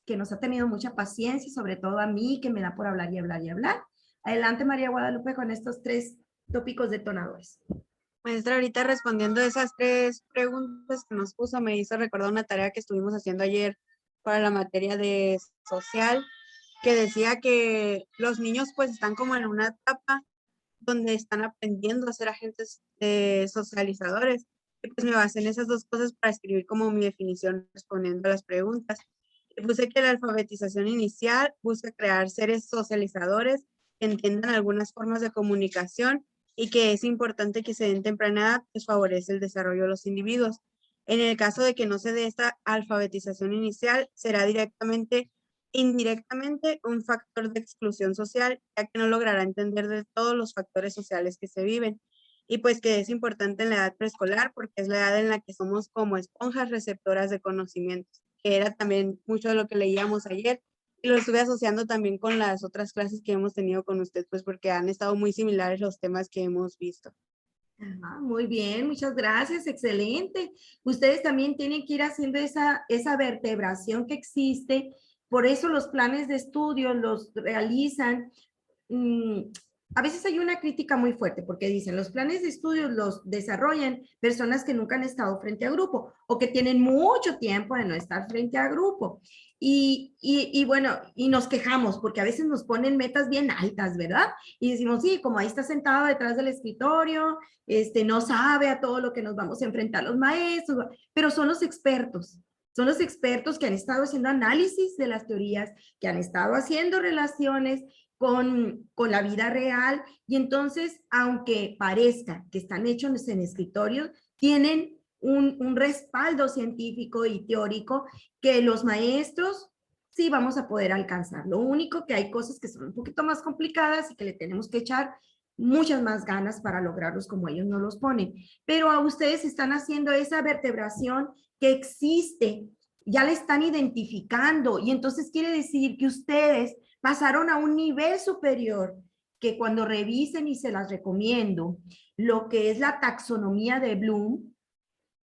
que nos ha tenido mucha paciencia, sobre todo a mí, que me da por hablar y hablar y hablar. Adelante, María Guadalupe, con estos 3 tópicos detonadores. Maestra, ahorita respondiendo esas 3 preguntas que nos puso, me hizo recordar una tarea que estuvimos haciendo ayer para la materia de social, que decía que los niños pues están como en una etapa donde están aprendiendo a ser agentes socializadores. Y pues me basé en esas 2 cosas para escribir como mi definición respondiendo a las preguntas. Y puse que la alfabetización inicial busca crear seres socializadores que entiendan algunas formas de comunicación y que es importante que se den temprana edad, pues favorece el desarrollo de los individuos. En el caso de que no se dé esta alfabetización inicial, será indirectamente un factor de exclusión social, ya que no logrará entender de todos los factores sociales que se viven. Y pues que es importante en la edad preescolar, porque es la edad en la que somos como esponjas receptoras de conocimientos, que era también mucho de lo que leíamos ayer. Y lo estuve asociando también con las otras clases que hemos tenido con usted, pues porque han estado muy similares los temas que hemos visto. Muy bien, muchas gracias, excelente. Ustedes también tienen que ir haciendo esa vertebración que existe, por eso los planes de estudio los realizan. A veces hay una crítica muy fuerte porque dicen los planes de estudio los desarrollan personas que nunca han estado frente a grupo o que tienen mucho tiempo de no estar frente a grupo. Y bueno, y nos quejamos porque a veces nos ponen metas bien altas, ¿verdad? Y decimos, sí, como ahí está sentado detrás del escritorio, no sabe a todo lo que nos vamos a enfrentar los maestros, pero son los expertos. Son los expertos que han estado haciendo análisis de las teorías, que han estado haciendo relaciones con la vida real, y entonces, aunque parezca que están hechos en escritorios, tienen un respaldo científico y teórico que los maestros sí vamos a poder alcanzar. Lo único que hay cosas que son un poquito más complicadas y que le tenemos que echar muchas más ganas para lograrlos como ellos nos los ponen. Pero a ustedes están haciendo esa vertebración que existe, ya la están identificando, y entonces quiere decir que ustedes pasaron a un nivel superior, que cuando revisen, y se las recomiendo, lo que es la taxonomía de Bloom,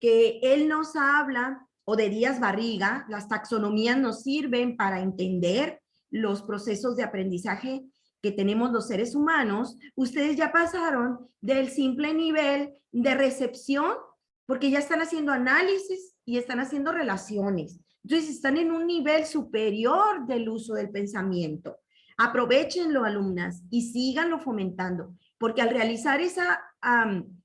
que él nos habla, o de Díaz Barriga, las taxonomías nos sirven para entender los procesos de aprendizaje que tenemos los seres humanos. Ustedes ya pasaron del simple nivel de recepción, porque ya están haciendo análisis y están haciendo relaciones. Entonces están en un nivel superior del uso del pensamiento. Aprovechenlo, alumnas, y síganlo fomentando, porque al realizar esa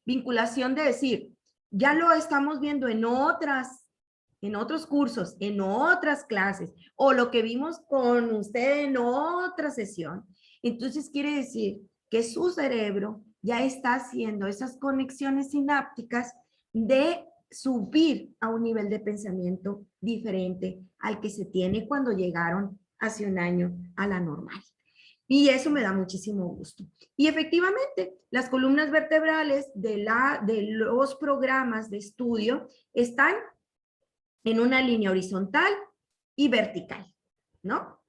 vinculación de decir, ya lo estamos viendo en otros cursos, en otras clases, o lo que vimos con usted en otra sesión, Entonces quiere decir que su cerebro ya está haciendo esas conexiones sinápticas de subir a un nivel de pensamiento diferente al que se tiene cuando llegaron hace un año a la normal. Y eso me da muchísimo gusto. Y efectivamente, las columnas vertebrales de los programas de estudio están en una línea horizontal y vertical, ¿no?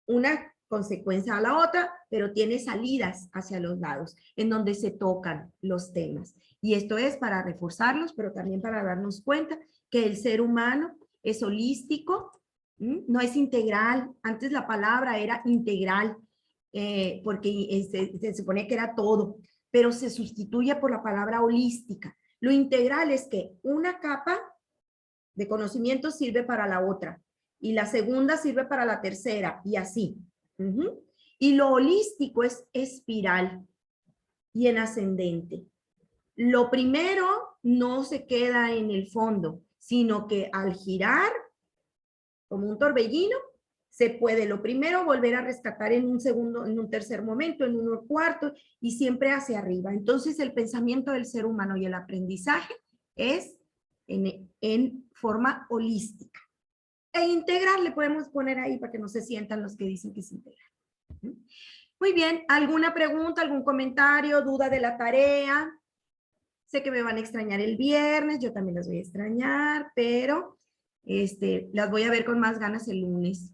Una consecuencia a la otra, pero tiene salidas hacia los lados, en donde se tocan los temas. Y esto es para reforzarlos, pero también para darnos cuenta que el ser humano es holístico, no es integral. Antes la palabra era integral, porque se supone que era todo, pero se sustituye por la palabra holística. Lo integral es que una capa de conocimiento sirve para la otra, y la segunda sirve para la tercera, y así. Y lo holístico es espiral y en ascendente. Lo primero no se queda en el fondo, sino que al girar, como un torbellino, se puede lo primero volver a rescatar en un segundo, en un tercer momento, en un cuarto, y siempre hacia arriba. Entonces el pensamiento del ser humano y el aprendizaje es en forma holística. E integral le podemos poner ahí para que no se sientan los que dicen que es integral. Muy bien, ¿alguna pregunta, algún comentario, duda de la tarea? Sé que me van a extrañar el viernes, yo también las voy a extrañar, pero las voy a ver con más ganas el lunes.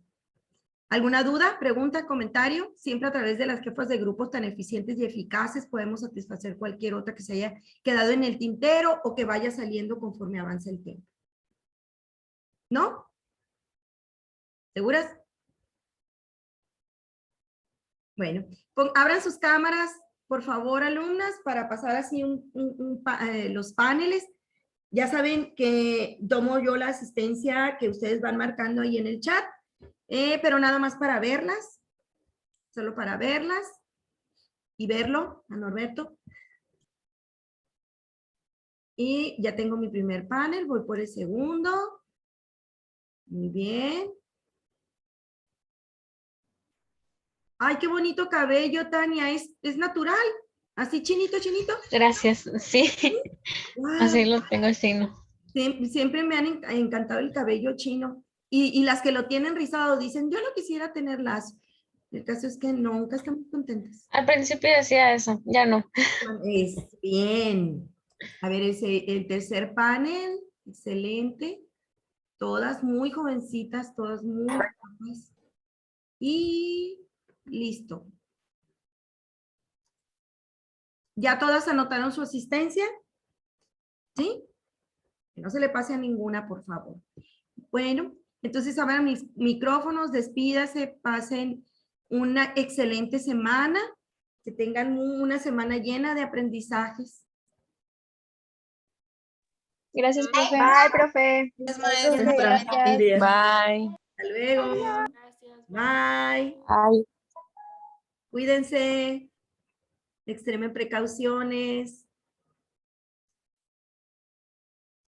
¿Alguna duda, pregunta, comentario? Siempre a través de las jefas de grupos tan eficientes y eficaces podemos satisfacer cualquier otra que se haya quedado en el tintero o que vaya saliendo conforme avance el tiempo. ¿No? ¿Seguras? Bueno, abran sus cámaras, por favor, alumnas, para pasar así los paneles. Ya saben que tomo yo la asistencia que ustedes van marcando ahí en el chat, pero nada más para verlas, solo para verlas y verlo a Norberto. Y ya tengo mi primer panel, voy por el segundo. Muy bien. Ay, qué bonito cabello, Tania. ¿Es natural? ¿Así chinito, chinito? Gracias, sí. Wow. Así lo tengo chino. Siempre me han encantado el cabello chino. Y las que lo tienen rizado dicen, yo no quisiera tener lazo. El caso es que nunca están muy contentas. Al principio decía eso, ya no. Es bien. A ver, el tercer panel. Excelente. Todas muy jovencitas, todas muy jóvenes. Y listo. ¿Ya todas anotaron su asistencia? ¿Sí? Que no se le pase a ninguna, por favor. Bueno, entonces abran mis micrófonos, despídase, pasen una excelente semana, que tengan una semana llena de aprendizajes. Gracias, profe. Bye, profe. Gracias. Bye. Hasta luego. Bye. Bye. Cuídense. Extremen precauciones.